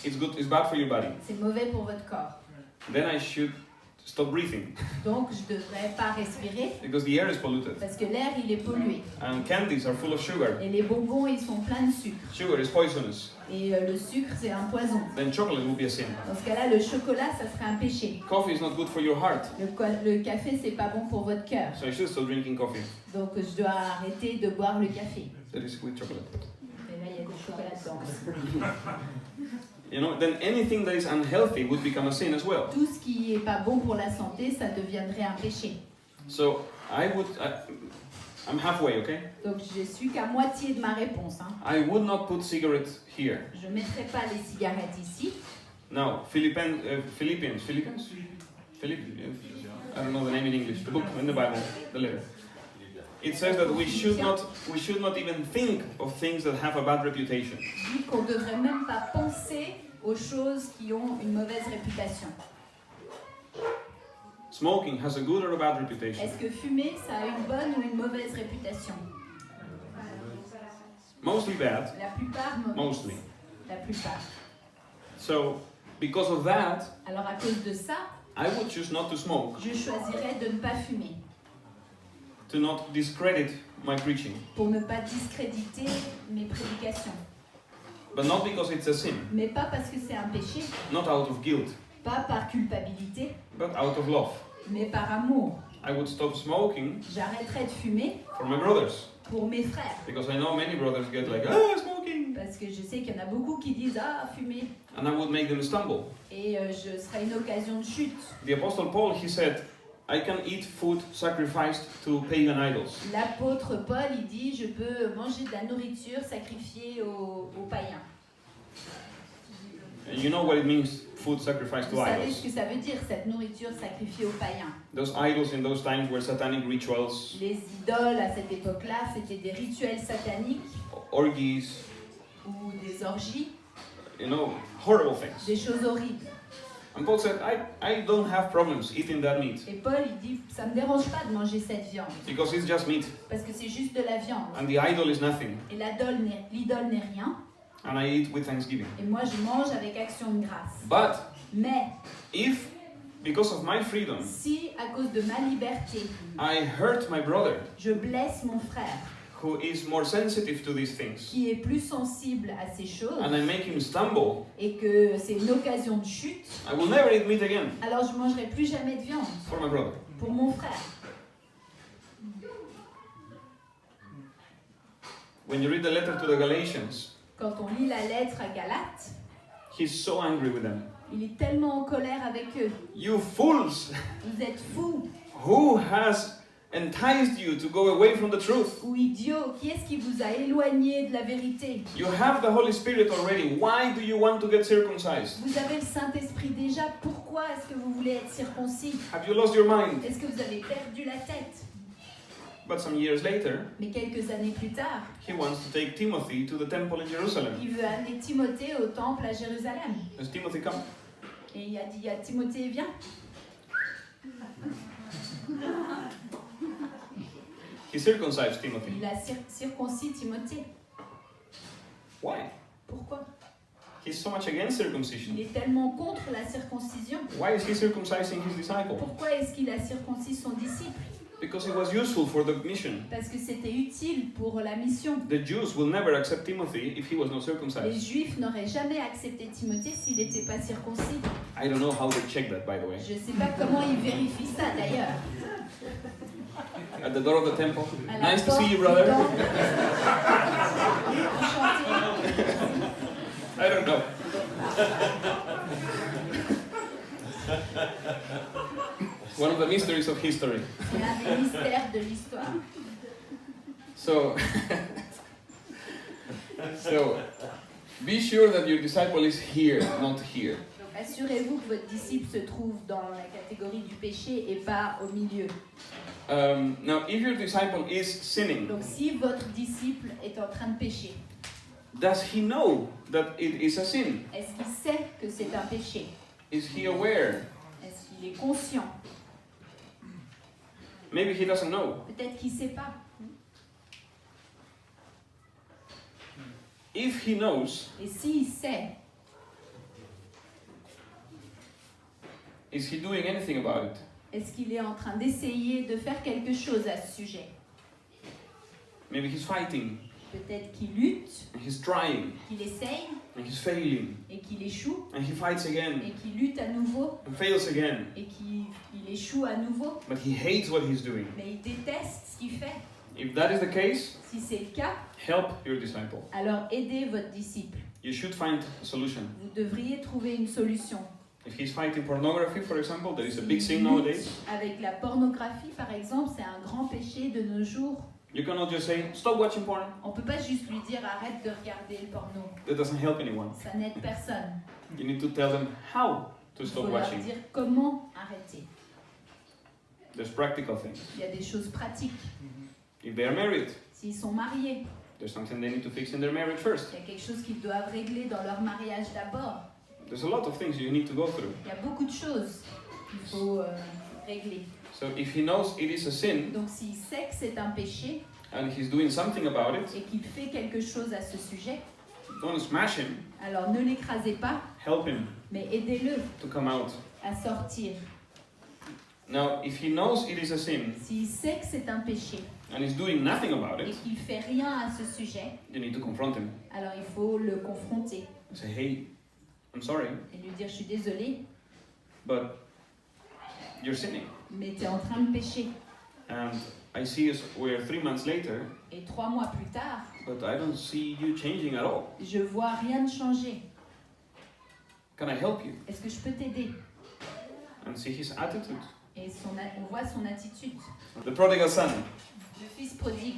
it's good, it's bad for your body. c'est mauvais pour votre corps. Then I should stop breathing Donc je ne devrais pas respirer because the air is polluted parce que l'air il est pollué. and candies are full of sugar. Et les bonbons ils sont pleins de sucre. Sugar is poisonous. Et le sucre c'est un poison. Then chocolate will be a sin. Dans ce cas-là, le chocolat ça serait un péché. Coffee is not good for your heart, Le café c'est pas bon pour votre cœur. so I should stop drinking coffee. Donc je dois arrêter de boire le café. That is with chocolate. Et là il y a du chocolat dedans. You know, then anything that is unhealthy would become a sin as well. Tout ce qui est pas bon pour la santé, ça deviendrait un péché. So I'm halfway, okay? Donc je suis qu'à moitié de ma réponse. I would not put cigarettes here. Je ne mettrai pas les cigarettes ici. Now, Philippians, I don't know the name in English, the book in the Bible, the letter. It says that we should not even think of things that have a bad reputation. Dit qu'on ne devrait même pas penser aux choses qui ont une mauvaise réputation. Smoking has a good or a bad reputation. Est-ce que fumer, ça a une bonne ou une mauvaise réputation? Mostly bad, La plupart, mauvaise. mostly. La plupart. So, because of that, Alors à cause de ça, I would choose not to smoke, je choisirais de ne pas fumer. to not discredit my preaching. Pour ne pas discréditer mes prédications. But not because it's a sin, Mais pas parce que c'est un péché, not out of guilt, pas par culpabilité, but out of love. mais par amour. I would stop smoking J'arrêterai de fumer for my brothers, pour mes frères. because I know many brothers get like, smoking, Parce que je sais qu'il y en a beaucoup qui disent « Ah, fumer !» and I would make them stumble. Et je serai une occasion de chute. The Apostle Paul, he said, I can eat food sacrificed to pagan idols. L'apôtre Paul, il dit « Je peux manger de la nourriture sacrifiée aux païens. » And you know what it means, food sacrificed to Vous savez idols. ce que ça veut dire, cette nourriture sacrifiée aux païens. Those idols in those times were satanic rituals, Les idoles à cette époque-là, c'était des rituels sataniques orgies, ou des orgies, you know, horrible things. des choses horribles. And Paul said, I don't have problems eating that meat, Et Paul, il dit « Ça me dérange pas de manger cette viande, because it's just meat, parce que c'est juste de la viande. and the idol is nothing, Et l'idole n'est rien, and I eat with thanksgiving. et moi je mange avec action de grâce. But Mais if, because of my freedom, si, à cause de ma liberté, I hurt my brother, je blesse mon frère, who is more sensitive to these things, qui est plus sensible à ces choses, and I make him stumble, et que c'est une occasion de chute, I will never eat meat again alors je ne mangerai plus jamais de viande for my brother. pour mon frère. When you read the letter to the Galatians, Quand on lit la lettre à Galates, he's so angry with them. il est tellement en colère avec eux. You fools! Vous êtes fous Who has enticed you to go away from the truth? ou idiots. Qui est-ce qui vous a éloigné de la vérité? You have the Holy Spirit already. Why do you want to get circumcised? Vous avez le Saint-Esprit déjà. Pourquoi est-ce que vous voulez être circoncis? Have you lost your mind? Est-ce que vous avez perdu la tête? But some years later, Mais quelques années plus tard, he wants to take Timothy to the temple in Jerusalem. il veut amener Timothée au temple à Jérusalem. Does Timothy come? Et il a dit à Timothée, viens. He circumcised Timothy. Il a circoncis Timothée. Why? Pourquoi? He's so much against circumcision. Il est tellement contre la circoncision. Why is he circumcising his disciple? Pourquoi est-ce qu'il a circoncis son disciple? Because it was useful for the mission. Parce que c'était utile pour la mission. The Jews will never accept Timothy if he was not Les circumcised. Juifs n'auraient jamais accepté Timothée s'il n'était pas circoncis. I don't know how they check that, by the way. Je ne sais pas comment ils vérifient ça d'ailleurs. At the door of the temple. À la Nice to porte see you, du brother. temple. Enchanté. I don't know. One of the mysteries of history. C'est un des mystères de l'histoire. So, be sure that your disciple is here, not here. Donc assurez-vous que votre disciple se trouve dans la catégorie du péché et pas au milieu. Now, if your disciple is sinning, Donc si votre disciple est en train de pécher, does he know that it is a sin? est-ce qu'il sait que c'est un péché? Is he aware? Est-ce qu'il est conscient? Maybe he doesn't know. Peut-être qu'il ne sait pas. If he knows, Et s'il sait, is he doing anything about it? est-ce qu'il est en train d'essayer de faire quelque chose à ce sujet? Maybe he's fighting, Peut-être qu'il lutte, and he's trying, qu'il essaye and he's failing, et qu'il échoue, and he fights again, et qu'il lutte à nouveau and fails again. et qu'il échoue à nouveau, But he hates what he's doing. mais il déteste ce qu'il fait. If that is the case, Si c'est le cas, help your disciple. alors aidez votre disciple. You should find a solution. Vous devriez trouver une solution. If he's fighting pornography, for example, that is a big sin S'il nowadays. lutte avec la pornographie, par exemple, c'est un grand péché de nos jours. You cannot just say, stop watching porn. On ne peut pas juste lui dire arrête de regarder le porno. That doesn't help anyone. Ça n'aide personne. You need to tell them how to Il faut stop leur watching. dire comment arrêter. There's practical things. Il y a des choses pratiques. If they are married, S'ils sont mariés, there's something they need to fix in their marriage first. il y a quelque chose qu'ils doivent régler dans leur mariage d'abord. There's a lot of things you need to go through. Il y a beaucoup de choses qu'il faut régler. So if he knows it is a sin Donc s'il sait que c'est un péché and he's doing something about it, et qu'il fait quelque chose à ce sujet, don't smash him, alors ne l'écrasez pas, help him mais aidez-le to come out. à sortir. Now, if he knows it is a sin S'il sait que c'est un péché and is doing nothing about et it, qu'il fait rien à ce sujet, you need to confront him. alors il faut le confronter Say, hey, I'm sorry, et lui dire je suis désolé, but you're sinning. mais tu es en train de pécher. And I see us, we're 3 months later, Et 3 mois plus tard, but I don't see you changing at all. je vois rien de changer. Can I help you? Est-ce que je peux t'aider? And see his attitude. Et on voit son attitude. The prodigal son, Le fils prodigue,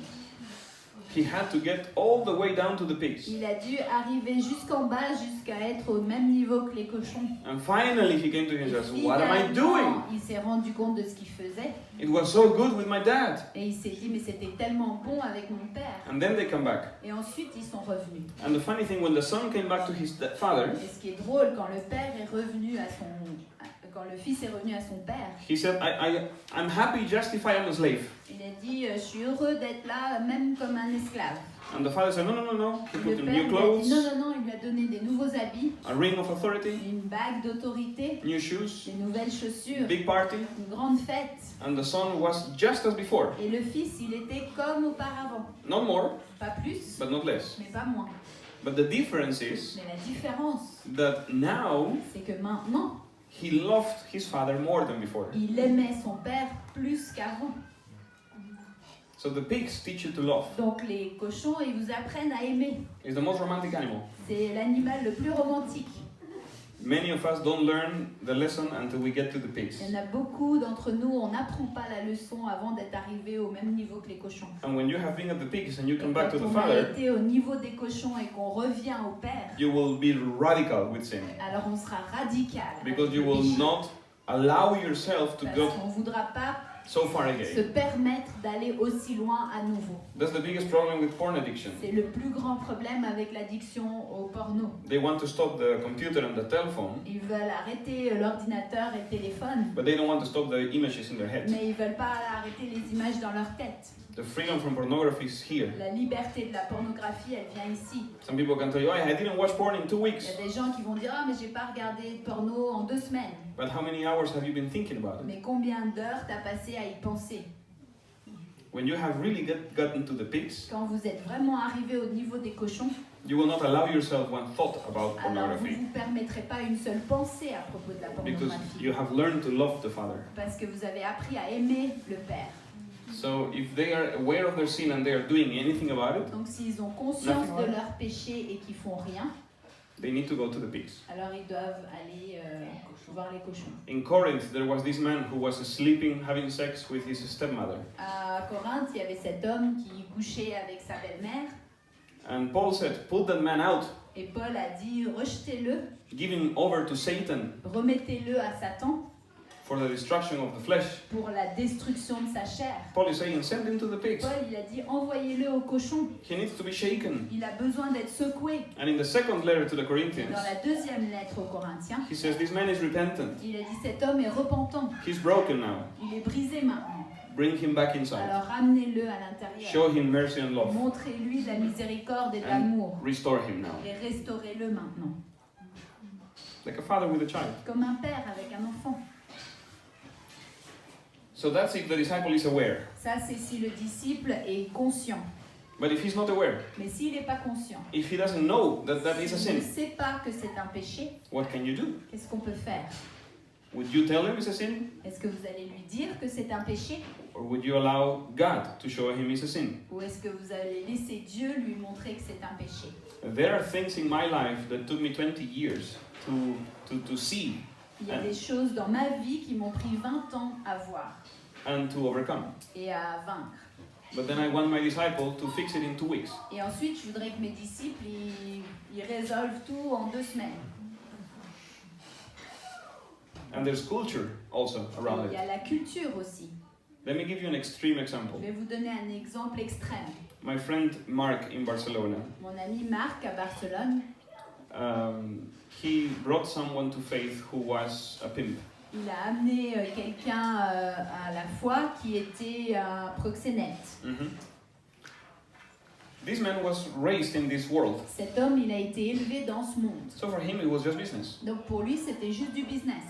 he had to get all the way down to the pigs. il a dû arriver jusqu'en bas, jusqu'à être au même niveau que les cochons. And finally he came to Et himself, what am I doing? finalement, il s'est rendu compte de ce qu'il faisait. It was so good with my dad. Et il s'est dit, mais c'était tellement bon avec mon père. And then they come back. Et ensuite, ils sont revenus. And the funny thing, when the son came back to his father, Et ce qui est drôle, quand le père est revenu à son... Quand le fils est revenu à son père, he said, I'm happy just if I am a slave. il a dit, je suis heureux d'être là, même comme un esclave. And the father said, no. He Et put le him père new lui a dit, clothes, non, il lui a donné des nouveaux habits, a ring of authority, une bague d'autorité, new shoes, des nouvelles chaussures, big party. une grande fête. And the son was just as before. Et le fils, il était comme auparavant. Not more, Pas plus, but not less. mais pas moins. But the difference is Mais la différence, that now c'est que maintenant, he loved his father more than before. il aimait son père plus qu'avant. So the pigs teach you to love. Donc les cochons, ils vous apprennent à aimer. It's the most romantic animal. C'est l'animal le plus romantique. Many of us don't learn the lesson until we get to the pigs. Il y en a beaucoup d'entre nous, on n'apprend pas la leçon avant d'être arrivé au même niveau que les cochons. And when you have been at the pigs and you Et come back to quand the on a father, été au niveau des cochons et qu'on revient au père, you will be radical with sin. alors on sera radical. avec Because you le will péché. not allow yourself to Parce go qu'on ne voudra pas so far se again. permettre d'aller aussi loin à nouveau. That's the biggest problem with porn addiction. C'est le plus grand problème avec l'addiction au porno. They want to stop the computer and the telephone, Ils veulent arrêter l'ordinateur et le téléphone, but they don't want to stop the images in their head. mais ils ne veulent pas arrêter les images dans leur tête. The freedom from pornography is here. La liberté de la pornographie, elle vient ici. Some people can tell you, I didn't watch porn in 2 Il weeks. y a des gens qui vont dire ah mais j'ai pas regardé de porno en 2 semaines. But how many hours have you been thinking about it? Mais combien d'heures t'as passé à y penser? When you have really gotten to the pigs, Quand vous êtes vraiment arrivé au niveau des cochons, you will not allow yourself one thought about alors vous pornography ne vous permettrez pas une seule pensée à propos de la because pornographie. you have learned to love the Father. Parce que vous avez appris à aimer le Père. So if they are aware of their sin and they are doing anything about it, Donc s'ils ont conscience de leur péché et qu'ils font rien, they need to go to the pigs. alors ils doivent aller voir les cochons. In Corinth, there was this man who was sleeping, having sex with his stepmother. À Corinthe, il y avait cet homme qui couchait avec sa belle-mère. And Paul said, put that man out, Et Paul a dit, rejetez-le, give him over to Satan remettez-le à Satan for the destruction of the flesh. pour la destruction de sa chair. Paul is saying, send him to the pigs. Paul, il a dit, envoyez-le aux cochons. He needs to be shaken. Il a besoin d'être secoué. And in the second letter to the Dans Corinthians, la deuxième lettre aux Corinthiens, he says, this man is repentant. il a dit, cet homme est repentant. He's broken now. Il est brisé maintenant. Bring him back inside. Alors ramenez-le à l'intérieur. Show him mercy and love. Montrez-lui de la miséricorde et de And l'amour. restore him now. Et restaurez-le maintenant. Like a father with a child. Comme un père avec un enfant. So that's if the disciple is aware. Ça, c'est si le disciple est conscient. But if he's not aware, Mais s'il n'est pas conscient, if he doesn't know that that is a s'il ne sin, sait pas que c'est un péché, what can you do? qu'est-ce qu'on peut faire? Would you tell him it's a sin? Est-ce que vous allez lui dire que c'est un péché? Or would you allow God to show him it's a sin? Ou est-ce que vous allez laisser Dieu lui montrer que c'est un péché? There are things in my life that took me 20 years to see Il y a des choses dans ma vie qui m'ont pris 20 ans à voir and to overcome. et à vaincre. But then I want my disciple to fix it in 2 weeks. Et ensuite, je voudrais que mes disciples, ils résolvent tout en 2 semaines. And there's culture also Et around il y it. a la culture aussi. Let me give you an extreme example. Je vais vous donner un exemple extrême. My friend Mark in Barcelona, Mon ami Marc à Barcelone, he brought someone to faith who was a pimp. il a amené quelqu'un à la foi qui était un proxénète. Mhm. This man was raised in this world, Cet homme, il a été élevé dans ce monde. so for him it was just business. Donc pour lui, c'était juste du business.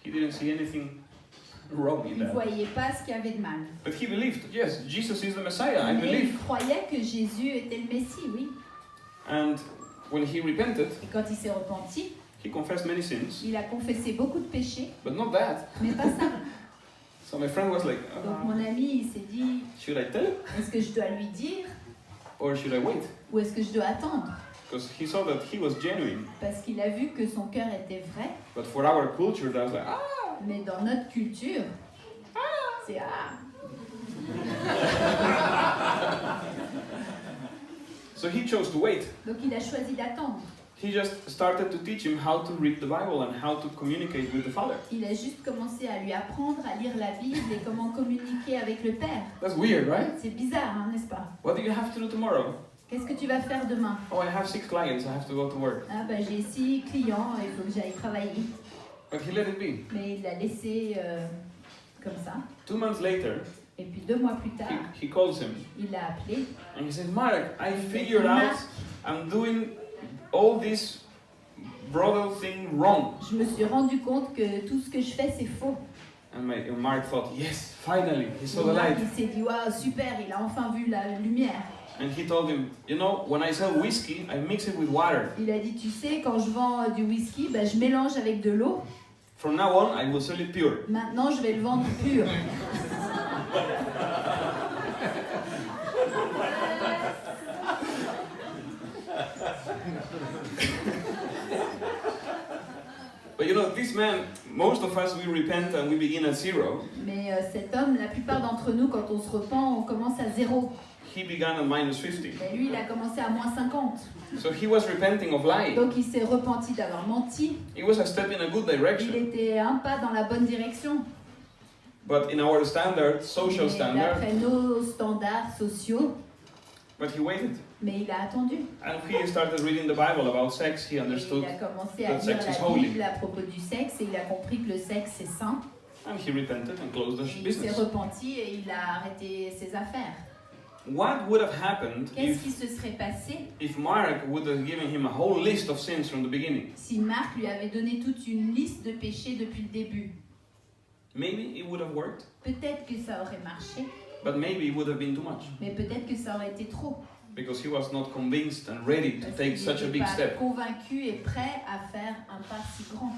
He didn't see anything wrong in Il ne that. voyait pas ce qu'il y avait de mal. But he believed, yes, Jesus is the Messiah, I Mais il believe. croyait que Jésus était le Messie, oui. And when he repented, Et quand il s'est repenti, he confessed many sins, il a confessé beaucoup de péchés, but not that. mais pas ça. So my friend was like, Donc mon ami, il s'est dit, should I tell him est-ce que je dois lui dire or should I wait? ou est-ce que je dois attendre? Because he saw that he was genuine. Parce qu'il a vu que son cœur était vrai, But for our culture, that was like, mais dans notre culture, c'est So he chose to wait. Donc il a choisi d'attendre. He just started to teach him how to read the Bible and how to communicate with the Father. Il a juste commencé à lui apprendre à lire la Bible et comment communiquer avec le Père. That's weird, right? C'est bizarre, hein, n'est-ce pas? What do you have to do tomorrow? Qu'est-ce que tu vas faire demain? Oh, I have 6 clients, I have to go to work. Ah bah j'ai 6 clients, il faut que j'aille travailler. But he let it be. Mais il l'a laissé comme ça. 2 months later, Et puis 2 mois plus tard, he calls him il l'a appelé. and he says, Mark, I figured out I'm doing all this brother thing wrong. Je me suis rendu compte que tout ce que je fais c'est faux. And Mark thought, yes, finally, he saw the Et light. il s'est dit waouh super, il a enfin vu la lumière. And he told him, you know, when I sell whiskey, I mix it with water. Il a dit tu sais quand je vends du whisky, bah, je mélange avec de l'eau. From now on, I will sell it pure. Maintenant je vais le vendre pur. But you know, this man, most of us, we repent and we begin at 0. Mais cet homme, la plupart d'entre nous, quand on se repent, on commence à 0. He began at -50. Mais lui, il a commencé à -50. So he was repenting of lying. Donc il s'est repenti d'avoir menti. It was a step in a good Il direction. était un pas dans la bonne direction. But in our standard, social Mais standard, d'après nos standards sociaux, but he waited. mais il a attendu. And he started reading the Bible about sex. He Et understood il a commencé à that lire sex is la holy. Bible à propos du sexe et il a compris que le sexe c'est saint. and he repented and closed the Et il s'est business. repenti et il a arrêté ses affaires. What would have happened Qu'est-ce qui se serait passé if Mark would have given him a whole list of sins from the beginning? si Marc lui avait donné toute une liste de péchés depuis le début? Maybe it would have worked, Peut-être que ça aurait marché, but maybe it would have been too much mais peut-être que ça aurait été trop. because he was not convinced and ready to Parce take qu'il such a n'était big pas step. convaincu et prêt à faire un pas si grand.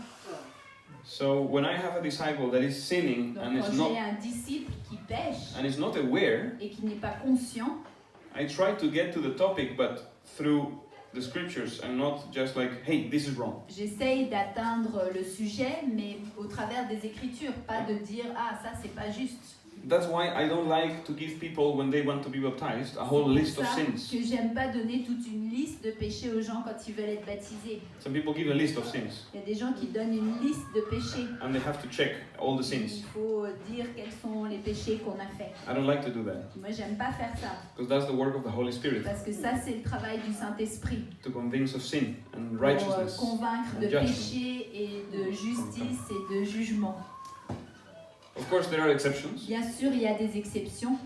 So when I have a disciple that is sinning Donc and quand is j'ai not un disciple qui pêche not aware, et qui n'est pas conscient, I try to get to the topic, but through the scriptures and not just like, hey, this is wrong. j'essaye d'atteindre le sujet, mais au travers des Écritures, pas de dire « Ah, ça c'est pas juste ». That's why I don't like to give people, when they want to be baptized, a whole list of C'est pour sins. ça que j'aime pas donner toute une liste de péchés aux gens quand ils veulent être baptisés. Some people give a list of sins, Il y a des gens qui donnent une liste de péchés. and they have to check all the Il sins. faut dire quels sont les péchés qu'on a faits. I don't like to do that, Moi, j'aime pas faire ça, because that's the work of the Holy Spirit, parce que ça, c'est le travail du Saint-Esprit. to convince of sin and Pour righteousness. convaincre de and judgment. péché et de justice et de jugement. Of course, there are exceptions, Bien sûr, il y a des exceptions,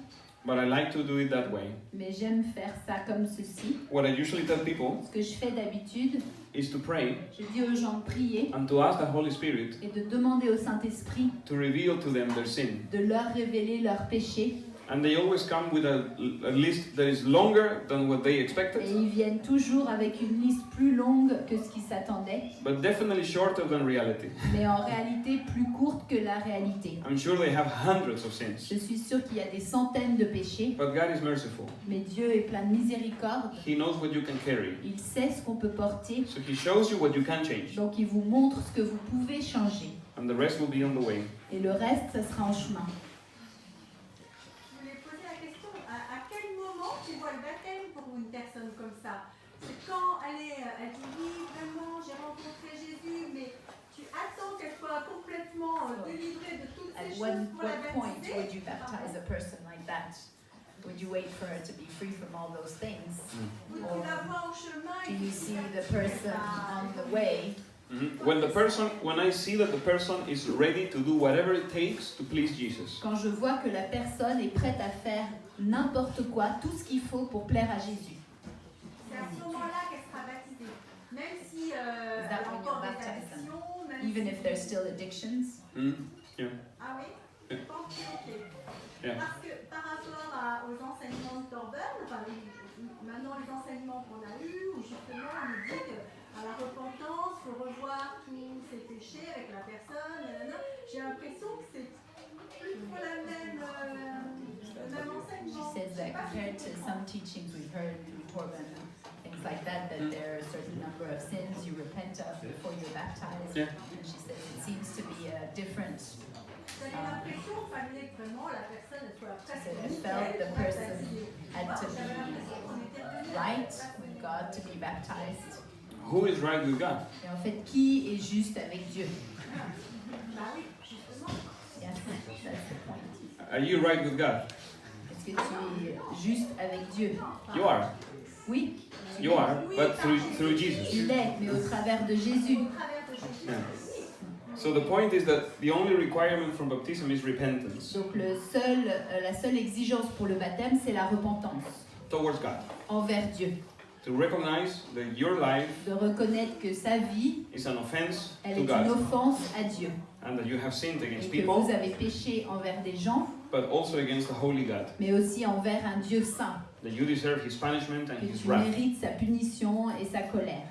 but I like to do it that way. mais j'aime faire ça comme ceci. What I usually tell people Ce que je fais d'habitude, is to pray je dis aux gens de prier and to ask the Holy Spirit et de demander au Saint-Esprit to reveal to them their sin. de leur révéler leurs péchés. And they always come with a list that is longer than what they Et expected, ils viennent toujours avec une liste plus longue que ce qu'ils s'attendaient, but definitely shorter than reality. mais en réalité plus courte que la réalité. I'm sure they have hundreds of sins, Je suis sûre qu'il y a des centaines de péchés, but God is merciful. mais Dieu est plein de miséricorde. He knows what you can carry, Il sait ce qu'on peut porter, so He shows you what you can change, donc il vous montre ce que vous pouvez changer. and the rest will be on the way. Et le reste, ça sera en chemin. Je voulais poser la question, à quel moment tu vois le baptême pour une personne comme ça? C'est quand elle dit oui, vraiment, j'ai rencontré Jésus, mais tu attends qu'elle soit complètement délivrée de toutes ces At choses pour la what point baptiser? would you baptize a person like that? Would you wait for her to be free from all those things? Ou tu la vois en chemin Do et you tu see dis, the person on the way? When I see that the person is ready to do whatever it takes to please Jesus, Quand je vois que la personne est prête à faire n'importe quoi, tout ce qu'il faut pour plaire à Jésus. c'est à ce moment-là qu'elle sera baptisée. Même si Is elle that a when encore you're des baptized then? addictions, même Even si- if there's still addictions? Ah oui? Je pense que ok. Yeah. Parce que par rapport aux enseignements de Torben, enfin, maintenant les enseignements qu'on a eus, où justement on nous dit qu'à la repentance, il faut revoir tous ses péchés avec la personne, nanana, j'ai l'impression que c'est plus trop le même She enseignement. says that compared to some teachings we've heard through Torben and things like that, that there are a certain number of sins you repent of before you're baptized. Yeah. And she says it seems to be a different. J'avais l'impression qu'il fallait que vraiment la personne soit presque So I nickel felt the pour être person baptisée. had to J'avais be l'impression qu'on était venu right with God to be baptized. who is right with God? Et en fait, qui est juste avec Dieu? Bah oui, justement. Yes, that's the point. Are you right with God? Est-ce que tu es juste avec Dieu? You are. Oui, You are, but through Jesus. il est, mais au travers de Jésus. Au travers de Jésus. Yeah. So the point is that the only requirement from baptism is repentance Donc la seule exigence pour le baptême, c'est la repentance towards God. envers Dieu. To recognize that your life De reconnaître que sa vie, is an offense elle to est une God offense à Dieu. and that you have sinned against Et que vous people, avez péché envers des gens, but also against the holy God. mais aussi envers un Dieu saint. That you deserve His punishment and Que His tu wrath, mérites sa punition et sa colère.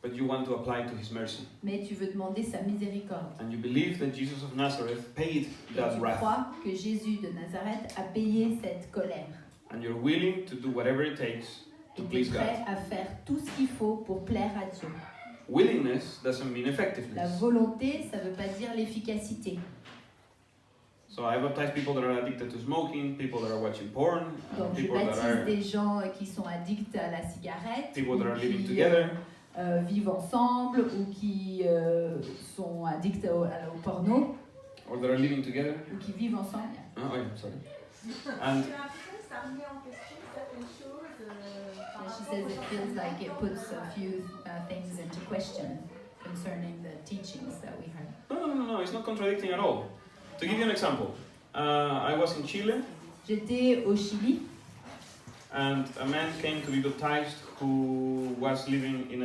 but you want to apply to His mercy. Mais tu veux demander sa miséricorde. And you believe that Jesus of Nazareth paid Et that tu wrath. crois que Jésus de Nazareth a payé cette colère. And you're willing to do whatever it takes Et to tu es please prêt God. à faire tout ce qu'il faut pour plaire à Dieu. Willingness doesn't mean La effectiveness. volonté, ça ne veut pas dire l'efficacité. So I baptize people that are addicted to smoking, people that are watching porn, Donc je people that baptise are des gens qui sont addicts à la cigarette, people that are living qui together, vivent ensemble ou qui sont addicts au porno or that are living together. ou qui vivent ensemble. Oh, yeah, sorry. And J'ai l'impression que ça remet en question certaines choses. Par And she rapport says aux it feels like it puts enseignements. a few things into question concerning the teachings that we heard. no, no, it's not contradicting at all. To give you an example, I was in Chile, J'étais au Chili and a man came to be baptized who was living in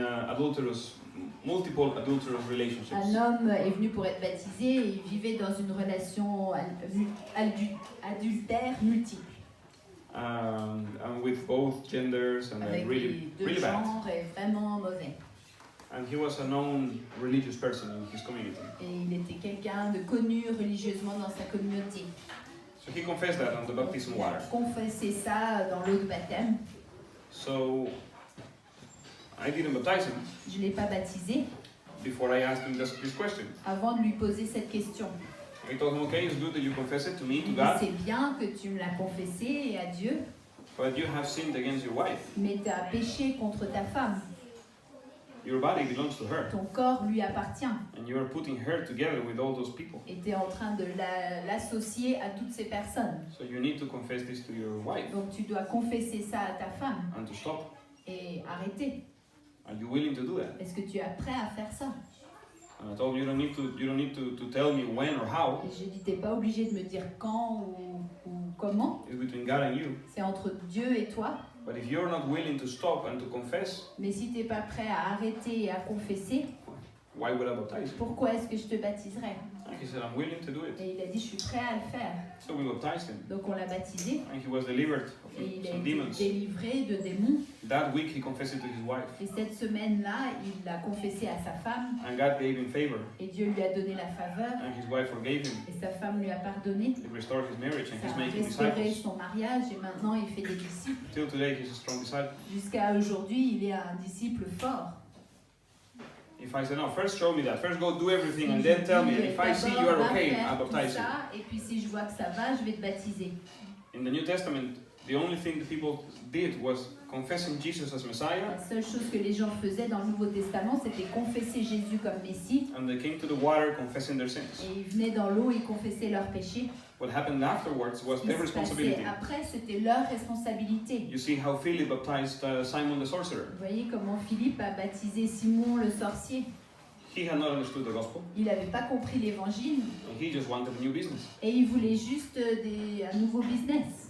multiple adulterous relationships. un homme est venu pour être baptisé et il vivait dans une relation adultère multiple. And with both genders and Avec really, les deux really bad. genres et vraiment mauvais. And he was a known religious person in his community. Et il était quelqu'un de connu religieusement dans sa communauté. So he confessed that on the baptism Il a water. confessé ça dans l'eau de baptême. So I didn't baptize him Je ne l'ai pas baptisé before I asked him this question. avant de lui poser cette question. I told him, okay, it's good that you confess it to me, to Il dit, God, c'est bien que tu me l'as confessé et à Dieu, but you have sinned against your wife. mais tu as péché contre ta femme. Your body belongs to her, Ton corps lui appartient. and you are putting her together with all those people. Et tu es en train de l'associer à toutes ces personnes. So you need to confess this to your wife Donc tu dois confesser ça à ta femme and to stop. et arrêter. Are you willing to do that? Est-ce que tu es prêt à faire ça? And I told him, you don't need to tell me when or how. Et je dis, t'es pas obligé de me dire quand ou comment. It's between God and you. C'est entre Dieu et toi. But if you're not willing to stop and to confess, Mais si t'es pas prêt à arrêter et à confesser, why would I baptize you? pourquoi est-ce que je te baptiserai? And he said, I'm willing to do it. Et il a dit, je suis prêt à le faire. So we baptized him, Donc on l'a baptisé and he was delivered et of il a some été demons. délivré de démons. That week he confessed it to his wife, Et cette semaine-là, il l'a confessé à sa femme and God gave him favor, et Dieu lui a donné la faveur and his wife forgave him. et sa femme lui a pardonné. It restored his marriage, and Ça he's a making restauré disciples. son mariage et maintenant il fait des disciples. Till today, he's a strong disciple. Jusqu'à aujourd'hui, il est un disciple fort. If I say, no, first show me that, first go do everything, and then tell me, and if I see you are okay, I'll D'abord, va faire baptize tout you. ça, et puis si je vois que ça va, je vais te baptiser. In the New Testament, the only thing that people did was confessing Jesus as Messiah, La seule chose que les gens faisaient dans le Nouveau Testament, c'était confesser Jésus comme Messie. and they came to the water confessing their sins. Et ils venaient dans l'eau et confessaient leurs péchés. What happened afterwards was Ce qui their se passait responsibility. après, c'était leur responsabilité. You see how Philip baptized Simon the sorcerer. Vous voyez comment Philippe a baptisé Simon le sorcier. He had not understood the gospel, Il n'avait pas compris l'évangile and he just wanted a new business. et il voulait juste un nouveau business.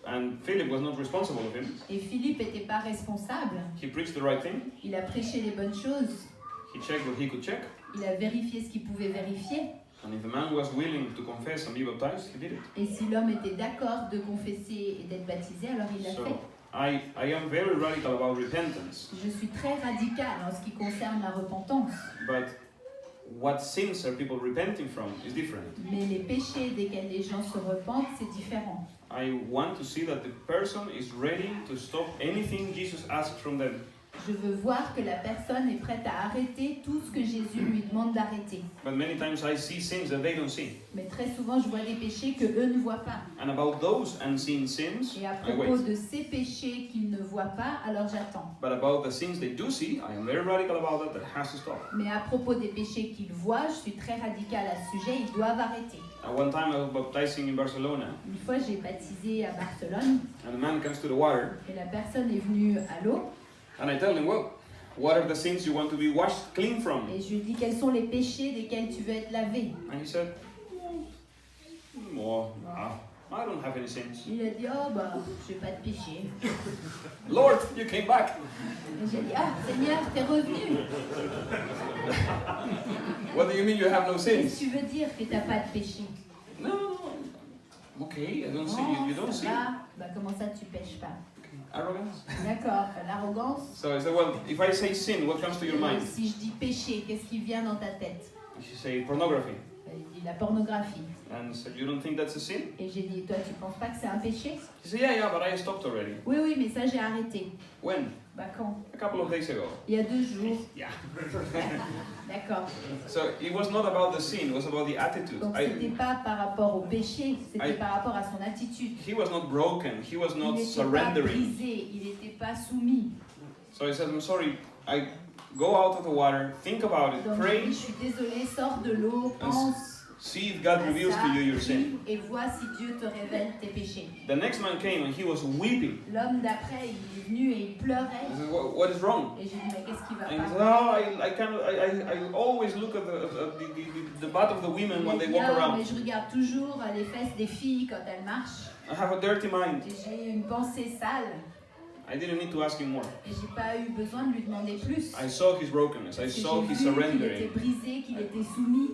And Philip was not responsible of him. Et Philippe n'était pas responsable. He preached the right thing. Il a prêché les bonnes choses. He checked what he could check. Il a vérifié ce qu'il pouvait vérifier. And if the man was willing to confess and be baptized, he did it. Et si l'homme était d'accord de confesser et d'être baptisé, alors il l'a So fait. I am very radical about repentance. Je suis très radicale en ce qui concerne la repentance. But what sins are people repenting from is different. Mais les péchés desquels les gens se repentent, c'est différent. I want to see that the person is ready to stop anything Jesus asked from them. Je veux voir que la personne est prête à arrêter tout ce que Jésus lui demande d'arrêter. But many times I see sins that they don't see. Mais très souvent, je vois des péchés que eux ne voient pas. And about those unseen sins, Et à I propos wait. de ces péchés qu'ils ne voient pas, alors j'attends. But about the sins they do see, I am very radical about that has to stop. Mais à propos des péchés qu'ils voient, je suis très radicale à ce sujet, ils doivent arrêter. At one time I was baptizing in Barcelona, Une fois, j'ai baptisé à Barcelone and a man comes to the water, et la personne est venue à l'eau and I tell him, well, what are the sins you want to be washed clean from? et je lui dis quels sont les péchés desquels tu veux être lavé. And he said, oh, I don't have any sins. Il a dit oh bah j'ai pas de péché. Lord, you came back. Et j'ai dit ah Seigneur t'es revenu. What do you mean you have no Qu'est-ce sins? que tu veux dire que t'as pas de péché? No. Okay, I don't see Non, you don't ça see. va. Bah comment ça tu pêches pas? Arrogance. D'accord, l'arrogance. So I said, well, if I say sin, what comes to your mind? Si je dis péché, qu'est-ce qui vient dans ta tête? You say pornography. Il dit la pornographie. And said, you don't think that's a sin? Et j'ai dit toi tu penses pas que c'est un péché? He said, yeah, but I stopped already. Oui oui mais ça j'ai arrêté. When? Bah quand? A couple of days ago. Il y a 2 jours. Yeah. D'accord. So it was not about the sin, it was about the attitude. Donc c'était pas par rapport au péché, c'était I- par rapport à son attitude. He was not broken, he was Il not n'était pas surrendering. brisé, il n'était pas soumis. So I said, I'm sorry, I go out of the water, think about it, Donc je pray, dis, je suis désolée, sors de l'eau, pense See if God reveals to you your sin. Et vois si Dieu te révèle tes péchés. The next man came and he was weeping. L'homme d'après, il est venu et il pleurait. He said, what is wrong? Et j'ai dit, mais qu'est-ce qui va And he said, pas? I always look at the butt of the women when they walk Mais around. je regarde toujours les fesses des filles quand elles marchent. I have a dirty mind. Et j'ai une pensée sale. I didn't need to ask him more. Et j'ai pas eu besoin de lui demander plus. I saw his brokenness. I Parce que saw j'ai his vu qu'il était surrendering. brisé, qu'il était soumis.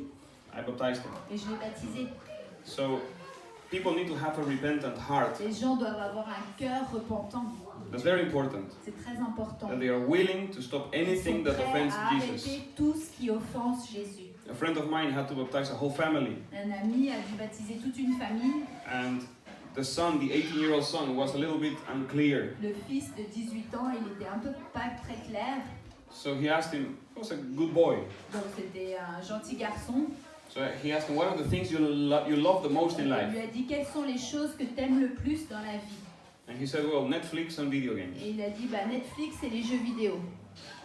I baptized him. Et je l'ai baptisé. So people need to have a repentant heart. Les gens doivent avoir un cœur repentant. That's very important. C'est très important. That they are willing to stop anything that offends à Jesus. arrêter tout ce qui offense Jésus. A friend of mine had to baptize a whole family. Un ami a dû baptiser toute une famille. And the son, the 18-year-old son, was a little bit unclear. Le fils de 18 ans, il était un peu pas très clair. So he asked him, he was a good boy. Donc c'était un gentil garçon. So he asked him, what are the things you love the most in Il life? lui a dit quelles sont les choses que tu aimes le plus dans la vie. And he said, well, Netflix and video games. Et il a dit bah, Netflix et les jeux vidéo.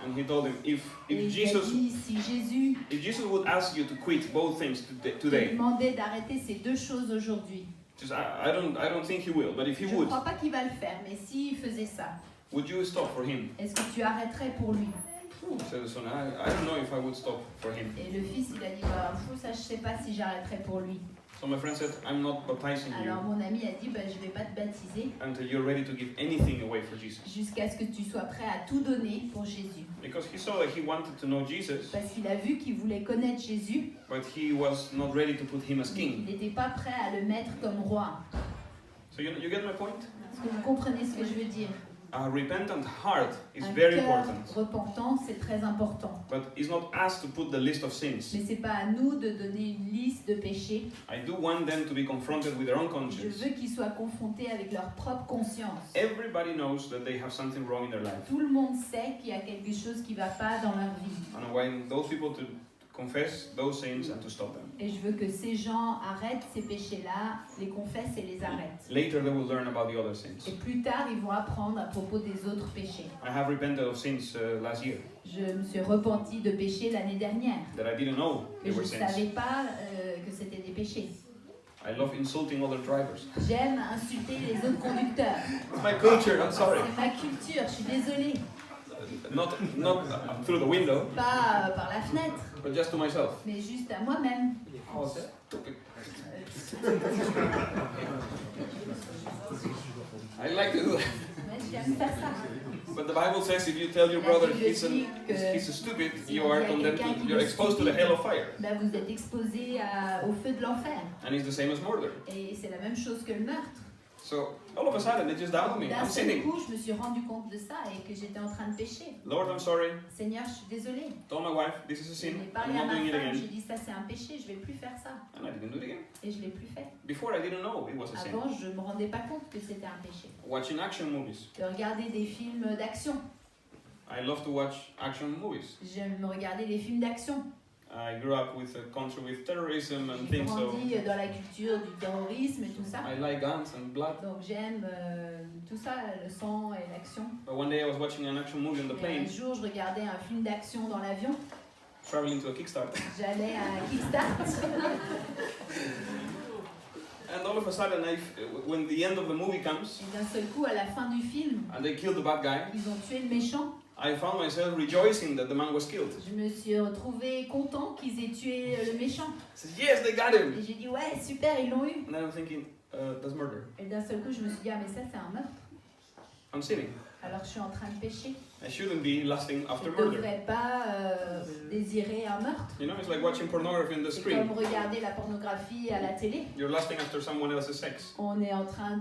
And he told him, Et if il lui a Jesus dit si Jésus would ask you to quit both things te today, demandait d'arrêter ces deux choses aujourd'hui, just I don't think he will, but if he je ne would, crois pas qu'il va le faire, mais s'il faisait ça, would you stop for him? est-ce que tu arrêterais pour lui? Said the son, I don't know if I would stop for him. Et le fils il a dit bah ça je sais pas si j'arrêterais pour lui. So my friend said, I'm not baptizing you Alors mon ami a dit bah je vais pas te baptiser until you're ready to give anything away for Jesus. jusqu'à ce que tu sois prêt à tout donner pour Jésus. Because he saw that he wanted to know Jesus, Parce qu'il a vu qu'il voulait connaître Jésus, but he was not ready to put him as mais king. il n'était pas prêt à le mettre comme roi. So you get my point? Est-ce que vous comprenez ce que je veux dire? A repentant heart is Un very cœur important, repentant, c'est très important. but he's not asked to put the list of sins. Mais c'est pas à nous de donner une liste de péchés. I do want them to be confronted with their own Je conscience. veux qu'ils soient confrontés avec leur propre conscience. Everybody knows that they have something wrong in their life. Tout le monde sait qu'il y a quelque chose qui ne va pas dans leur vie. And I want those people to confess those sins and to stop them. Et je veux que ces gens arrêtent ces péchés-là, les confessent et les arrêtent. Later they will learn about the other sins. Et plus tard, ils vont apprendre à propos des autres péchés. I have repented of sins last year Je me suis repenti de péchés l'année dernière. that I didn't know Et they je were ne sins. savais pas que c'était des péchés. I love insulting other drivers. J'aime insulter les autres conducteurs. It's my culture, I'm sorry. C'est ma culture, je suis désolée. Not through the window, Pas par la fenêtre, but just to myself. mais juste à moi-même. Oh, stupid. I like to do that. Mais j'aime faire ça. But the Bible says if you tell your brother he's a stupid, you are condemned to, you're exposed to the hell of fire. Là, vous êtes exposé au feu de l'enfer. And it's the same as murder. Et c'est la même chose que le meurtre. So all of a sudden it just dawned on me, D'un I'm seul sinning. coup, je me suis rendu compte de ça et que j'étais en train de pécher. Lord, I'm sorry. Seigneur, je suis désolée. Told my wife, this is a J'ai sin. parlé I'm à not ma doing it femme, j'ai again. dit ça c'est un péché, je vais plus faire ça. And I didn't do it again. Et je l'ai plus fait. Before I didn't know it was a sin. Avant, je me rendais pas compte que c'était un péché. Watching action movies. De regarder des films d'action. I love to watch action movies. J'aime regarder les films d'action. I grew up with a country with terrorism and J'ai things, so grandi dans la culture du terrorisme et tout ça. I like guns and blood. Donc j'aime tout ça, le sang et l'action. But one day I was watching an action movie on the Et un plane, jour, je regardais un film d'action dans l'avion. traveling to a kickstart. J'allais à Kickstart. And all of a sudden, when the end of the movie comes Et d'un seul coup, à la fin du film, and they kill the bad guy, ils ont tué le méchant. I found myself rejoicing that the man was killed. Je me suis retrouvée content qu'ils aient tué le méchant. I said, yes, they got him. Et j'ai dit, ouais, super, ils l'ont eu. And then I'm thinking, that's murder. Et d'un seul coup, je me suis dit, ah, mais ça, c'est un meurtre. I'm sinning. Alors je suis en train de pécher. I shouldn't be lusting Je after ne murder. devrais pas désirer un meurtre. You know, it's like watching pornography on the C'est screen. comme regarder la pornographie à la télé. You're lusting after someone else's sex. On est en train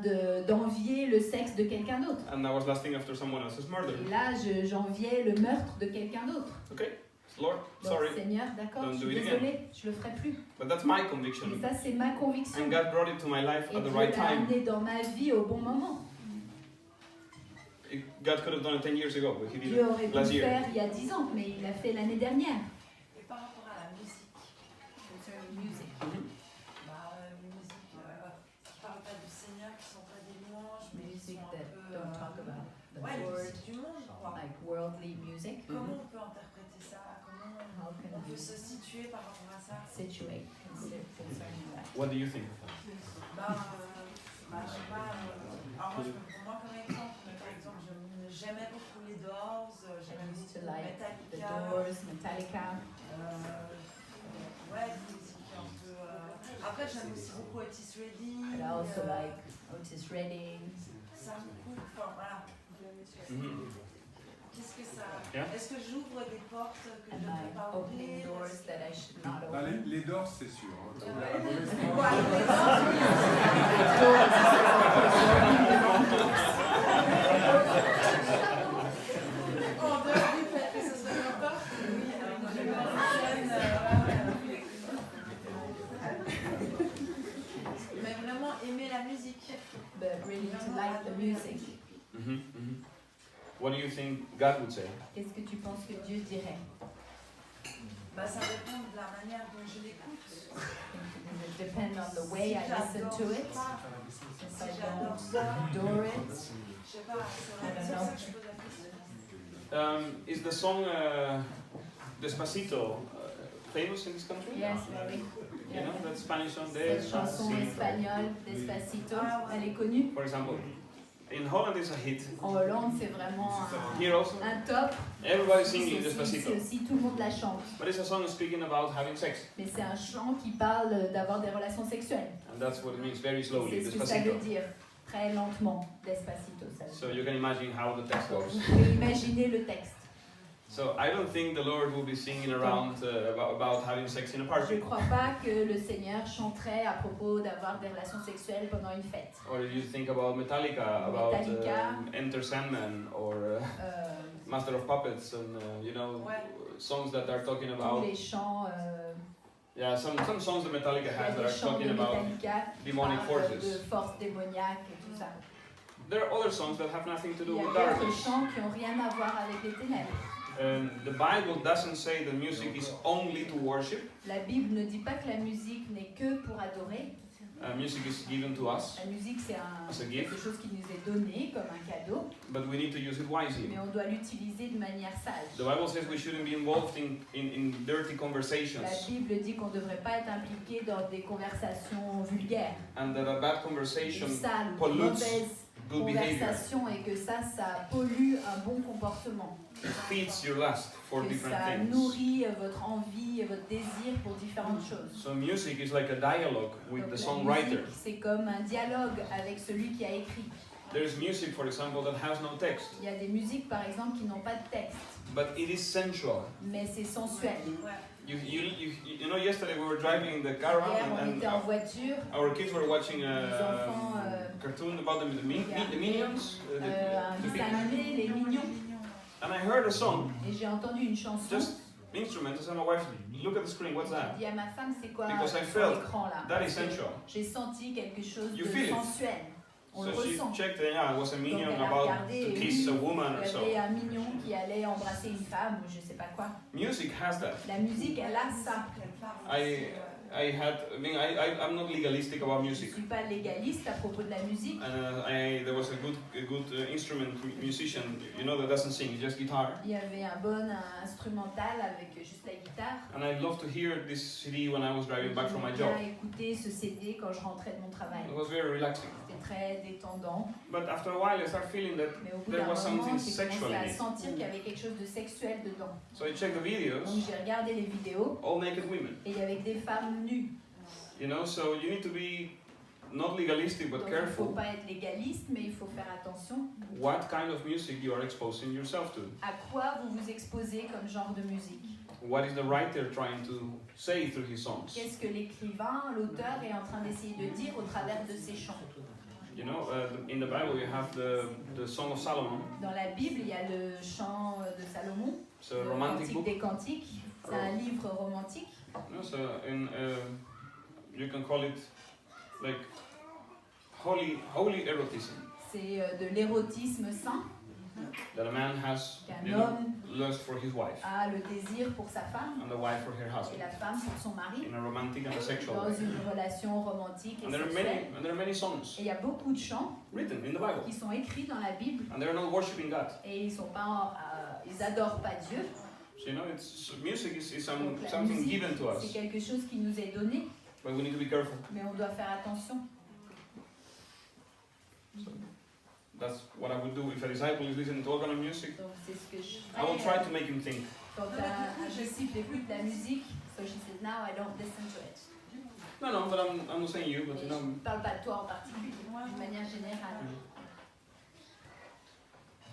d'envier le sexe de quelqu'un d'autre. And I was lusting after someone else's murder. Et là, j'enviais le meurtre de quelqu'un d'autre. Okay, Lord, Donc, sorry. Seigneur, d'accord, Don't je do suis it again. désolée, je le ferai plus. But that's my Et conviction. ça, c'est ma conviction. And God brought it to my life Et at the Dieu right l'a time. amené dans ma vie au bon moment. God could have done it 10 years ago, but He did Dieu it aurait pu last le year. faire il y a 10 ans, mais il l'a fait l'année dernière. Et par rapport à la musique, Mhm. les musiques qui parlent pas du Seigneur, qui sont pas des louanges, mais qui sont un peu... ouais, les musiques du monde, quoi. like worldly music. Comment on peut interpréter ça? Comment How can on we peut se situer par rapport à ça? situate concerning that? What do you think of that? Je sais pas. Alors moi, je peux prendre moi comme exemple. Mais par exemple, j'aimais beaucoup les Doors, j'aimais I used to beaucoup like the Metallica. Doors, Metallica. Ouais, des musiques un peu. Après, j'aime aussi beaucoup Otis Redding. But I also like Otis Redding. Ça me coupe. Enfin, voilà. Qu'est-ce que ça. Yeah. Est-ce que j'ouvre des portes que je ne Am I devrais pas opening ouvrir? doors that I should not Bah, open? les Doors, c'est sûr. Hein. Ouais. La mauvaise Ouais, part. les Doors. En dehors du fait que ce soit une porte, oui, alors je me mais vraiment aimer la musique. But really to like the music. What do you think God would say? Qu'est-ce que tu penses que Dieu dirait? Bah, ça dépend de la manière dont je l'écoute. It depends on the way I listen to it. If I don't adore it, Je sais pas, c'est pour ça que je pose la question. Is the song Despacito famous in this country? yes, very. You know that Spanish song Cette chanson Despacito. espagnole, Despacito, elle est connue. For example, in Holland it's a hit. En Hollande, c'est vraiment Here also, un top. everybody C'est singing aussi, Despacito. c'est aussi tout le monde la chante. But it's a song speaking about having sex, Mais c'est un chant qui parle d'avoir des relations sexuelles. and that's what it means. Very slowly, C'est ce que ça veut Despacito. dire. Très lentement, Despacito. Ça veut So dire. you can imagine how the text goes. Vous pouvez imaginer le texte. So I don't think the Lord will be singing around about having sex in a Je party. ne crois pas que le Seigneur chanterait à propos d'avoir des relations sexuelles pendant une fête. Or you think about Metallica, about Metallica. Enter Sandman, or Master of Puppets, and you know, Ouais. songs that are talking Tous about. les chants, Yeah, some songs that Metallica il y a has that des are chants de talking about Metallica qui demonic parlent forces. de forces démoniaques et tout ça. There are other songs that have nothing to Il do y a with d'autres darkness. chants qui n'ont rien à voir avec les ténèbres. The Bible doesn't say that music is only to worship. La Bible ne dit pas que la musique n'est que pour adorer. Music is given to us, La musique, c'est As a quelque gift. chose qui nous est donné comme un cadeau, but we need to use it wisely. mais on doit l'utiliser de manière sage. The Bible says we shouldn't be involved in dirty La conversations, Bible dit qu'on ne devrait pas être impliqué dans des conversations vulgaires, and that a bad conversation sales, pollutes mauvaises good behavior. conversations, et que ça pollue un bon comportement. It feeds your lust for Que different ça things. nourrit votre envie et votre désir pour différentes choses. So music is like a dialogue with Donc, the la songwriter. musique, c'est comme un dialogue avec celui qui a écrit. There's music, for example, that has no text, Il y a des musiques, par exemple, qui n'ont pas de texte, but it is sensual. mais c'est sensuel. Ouais. You know, yesterday we were driving in the car Hier, on and était en voiture, our kids were watching les a enfants, cartoon about the Minions, un the dessin pig. animé, les mignons, And I heard a song, et j'ai entendu une chanson. just instrument. I said to my wife, look at the screen, what's J'ai that? dit à ma femme, c'est quoi Because I sur felt l'écran là? That is Parce que sensual. j'ai senti quelque chose You de feel it. sensuel. On le So she ressent. checked, and yeah, it was a Donc minion elle a about regardé to et kiss a oui, woman or il y so. avait un mignon qui allait embrasser une femme ou je sais pas quoi. Music has that. La musique, elle a ça. I'm not legalistic about Je music. suis pas légaliste à propos de la musique. And there was a good instrument musician, you know, that doesn't sing, just guitar. Il y avait un bon instrumental avec juste la guitare. And I love to hear this CD when I was driving back from my J'aimais job. bien écouter ce CD quand je rentrais de mon travail. It was very relaxing. C'était très détendant. But after a while, I started feeling that Mais au bout there d'un was moment, something j'ai sexual commencé in à it. sentir qu'il y avait quelque chose de sexuel dedans. So I checked the videos, Donc j'ai regardé les vidéos all naked women. et il y avait des femmes nues. You know, so you need to be not legalistic but Donc il ne faut careful pas être légaliste, mais il faut faire attention what kind of music you are exposing yourself to. à quoi vous vous exposez comme genre de musique. What is the writer trying to say through his songs? Qu'est-ce que l'écrivain, l'auteur est en train d'essayer de dire au travers de ses chants. You know, in the Bible you have the Song of Solomon. Dans la Bible, il y a le chant de Salomon, It's a le romantic Cantique book. des Cantiques. C'est un livre romantique. No, so you can call it like holy erotism C'est de l'érotisme saint that a man has qu'un qu'un homme lust for his wife, a le désir pour sa femme and the wife for her et husband, la femme pour son mari in a romantic and a sexual dans way. une relation romantique et And there sexuelle. are many songs Et il y a beaucoup de chants written in the Bible, qui sont écrits dans la Bible and they're not worshiping God. et ils adorent pas Dieu. So music is Donc, la something musique, given to c'est us, quelque chose qui nous est donné, but we need to be careful. mais on doit faire attention. So that's what I would do if a disciple is listening to all kind of music. Donc c'est ce que je I will ferai try to make him think. quand un disciple écoute la musique. So she says, now I don't listen to it. No, but I'm not saying you, but Et you know. je ne parle pas de toi en particulier, d'une manière générale.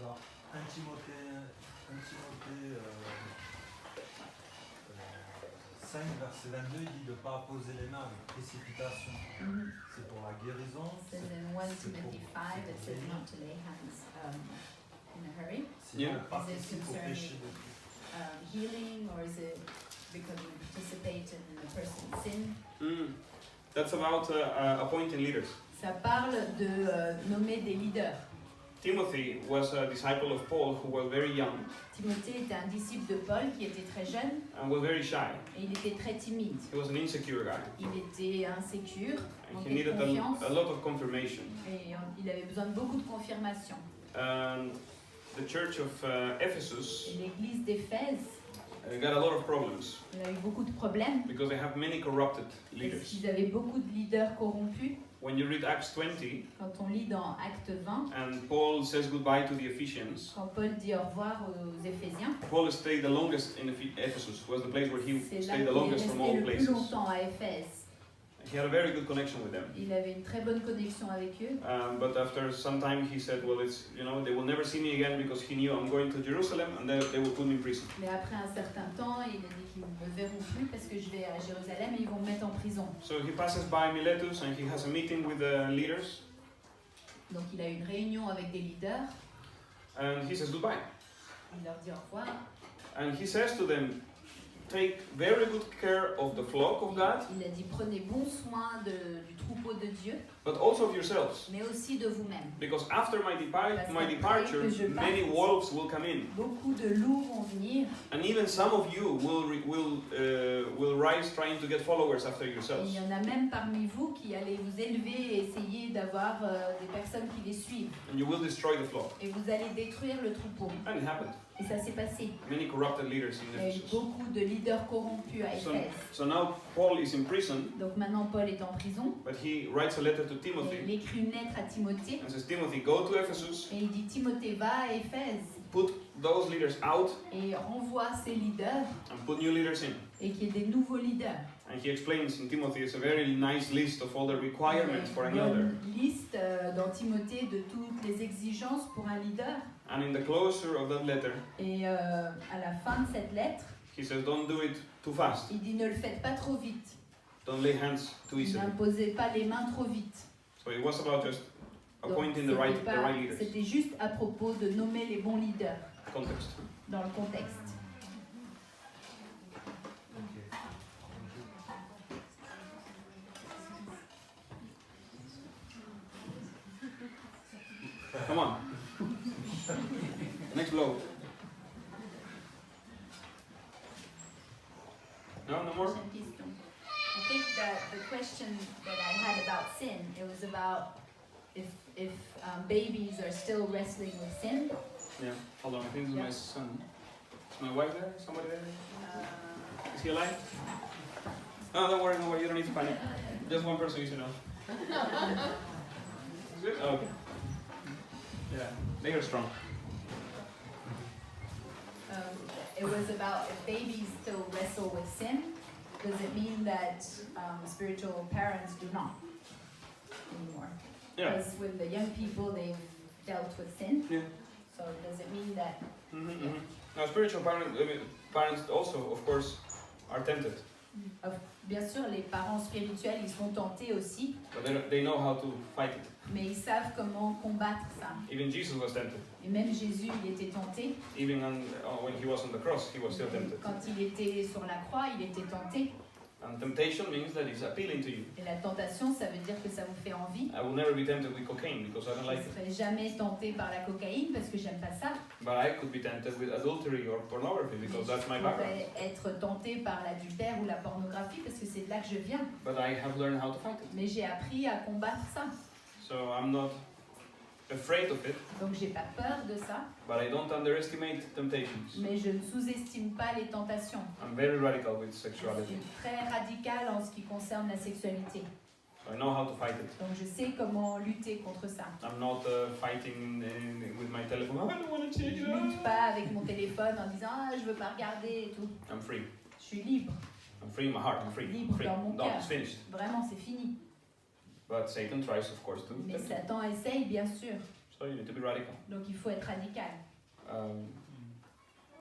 Dans 1 Timothée 5, verset 22, il dit de ne pas poser les mains avec précipitation. C'est pour la guérison. It says in 1 Timothy 5, it says not to lay hands in a hurry. Sinon, Yeah. on participe au péché de Christ. Healing, or is it because you participate in a person's sin? That's about appointing leaders. Ça parle de nommer des leaders. Timothy was a disciple of Paul who was very young Timothée était un disciple de Paul qui était très jeune and was very shy. et il était très timide. He was an insecure guy. Il était insécure, And he manquait de needed confiance a lot of confirmation. et il avait besoin de beaucoup de confirmation. The church of Ephesus Et l'église d'Éphèse, got a lot of problems il a eu beaucoup de problèmes because they have many corrupted parce leaders. qu'ils avaient beaucoup de leaders corrompus. When you read Acts 20 Quand on lit dans Acte 20, and Paul says goodbye to the Ephesians, quand Paul dit au revoir aux Éphésiens, Paul stayed the longest in Ephesus, was the place where he c'est là stayed the qu'il est longest from resté all le plus places. longtemps à Éphèse. He had a very good connection with them. Il avait une très bonne connexion avec eux. But after some time he said, well, it's, they will never see me again because he knew I'm going to Jerusalem and they will put me in prison. Mais après un certain temps, il a dit qu'ils ne me verront plus parce que je vais à Jérusalem et ils vont me mettre en prison. So he passes by Miletus and he has a meeting with the leaders Donc il a une réunion avec des leaders. and he says goodbye. Il leur dit au revoir. And he says to them, take very good care of the flock of God, Il a dit prenez bon soin du troupeau de Dieu, but also of yourselves. mais aussi de vous-même. Because after my departure, que je many parte, wolves will come in. Beaucoup de loups vont venir And even some of you will rise trying to get followers after et yourselves. il y en a même parmi vous qui allez vous élever et essayer d'avoir des personnes qui les suivent. And you will destroy the flock. Et vous allez détruire le troupeau. And it happened. Et ça s'est passé. Many corrupted leaders Il in y a eu Ephesus. beaucoup de leaders corrompus à Éphèse. So now Paul is in prison, Donc maintenant Paul est en prison but he writes a letter to et il Timothy écrit une lettre à Timothée and says, Timothy, go to Ephesus, et il dit Timothée va à Éphèse put those leaders out et renvoie ses leaders and put new leaders in. et qu'il y ait des nouveaux leaders. And he explains in Timothy, it's a very nice list of all the Il y a requirements for an une elder. bonne liste dans Timothée de toutes les exigences pour un leader. And in the closure of that letter, Et à la fin de cette lettre, he says, don't do it too fast. il dit ne le faites pas trop vite. Don't lay hands too easily. N'imposez pas les mains trop vite. So it was about just Donc, appointing the right leaders. c'était juste à propos de nommer les bons leaders Context. dans le contexte. Come on. Next blow. No more? Prochaine question. I think that the question that I had about sin, it was about if babies are still wrestling with sin. Yeah. Hold on, I think this is my son. Is my wife there? Somebody there? Is he alive? No, don't worry, you don't need to panic. Just one person you should know. Is good? Oh, okay. Yeah, they are strong. It was about if babies still wrestle with sin, does it mean that spiritual parents do not anymore? Yeah. Because with the young people, they've dealt with sin. Yeah. So does it mean that? Now, spiritual parents also, of course, are tempted. Bien sûr, les parents spirituels, ils sont tentés aussi, But they know how to fight it. mais ils savent comment combattre ça. Even Jesus was tempted. Et même Jésus, il était tenté. Even when he was on the cross, he was still tempted. Quand il était sur la croix, il était tenté. And temptation means that it's appealing to you. Et la tentation, ça veut dire que ça vous fait envie. I will never be tempted with cocaine because I don't Je like ne it. serai jamais tenté par la cocaïne parce que j'aime pas ça. But I could be tempted with adultery or pornography because that's my Je background. pourrais être tenté par l'adultère ou la pornographie parce que c'est de là que je viens. But I have learned how to fight it. Mais j'ai appris à combattre ça. So I'm not afraid of it, Donc j'ai pas peur de ça, but I don't underestimate temptations. mais je ne sous-estime pas les tentations. I'm very radical with Je sexuality. suis très radicale en ce qui concerne la sexualité. So I know how to fight it. Donc je sais comment lutter contre ça. I'm not fighting with my telephone. I don't want to change Je it. lutte pas avec mon téléphone en disant ah je veux pas regarder et tout. I'm free. Je suis libre. I'm free in my heart. I'm free. Libre Free. dans mon Done. cœur. It's finished. Vraiment c'est fini. But Satan tries, of course, to Mais tempt you. Satan essaye bien sûr. So you need to be radical. Donc il faut être radical.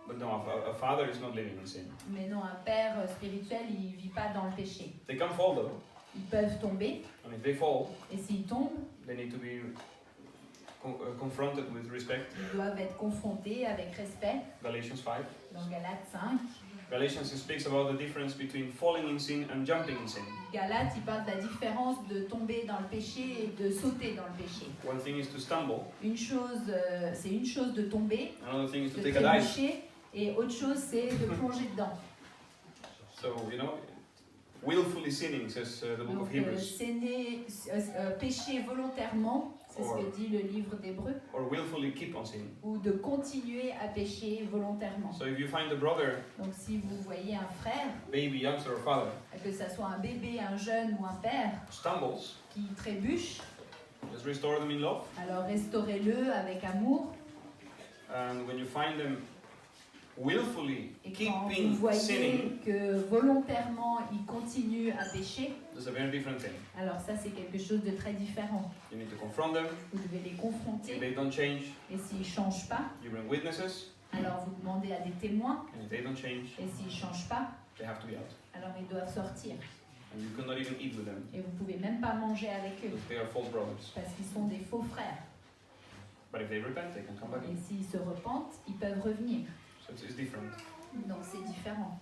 But no, a father is not living in sin. Mais non, un père spirituel il vit pas dans le péché. They can fall though, Ils peuvent tomber and if they fall, et s'ils tombent, they need to be confronted with respect. ils doivent être confrontés avec respect. Galatians 5. Dans Galates 5. Galatians speaks about the difference between falling in sin and jumping in sin. Galates, il parle de la différence de tomber dans le péché et de sauter dans le péché. One thing is to stumble, Une chose, c'est une chose de tomber, another thing is to de take a dive. trébucher, et autre chose, c'est de plonger dedans. So, you know, willfully sinning, says the book Donc, of Hebrews, pécher volontairement, c'est ce que dit le livre d'Hébreux, or willfully keep on sinning. ou de continuer à pécher volontairement. So if you find a brother, Donc, si vous voyez un frère, baby, youngster, or father, que ça soit un bébé, un jeune ou un père, stumbles, qui trébuche, just restore them in love. alors restaurez-le avec amour. And when you find them willfully Et quand keeping vous voyez sinning, que volontairement il continue à pécher, that's a very different thing. alors ça c'est quelque chose de très différent. You need to confront them. Vous devez les If confronter they don't change, et s'ils ne changent pas, you bring witnesses. alors vous demandez à des témoins And if they don't change, et s'ils ne changent pas, they have to be out. alors ils doivent sortir. And you cannot even eat with them Et vous ne pouvez même pas manger avec eux because they are false brothers. parce qu'ils sont des faux frères. But if they repent, they can come back Et in. s'ils se repentent, ils peuvent revenir. So it's different. Donc c'est différent.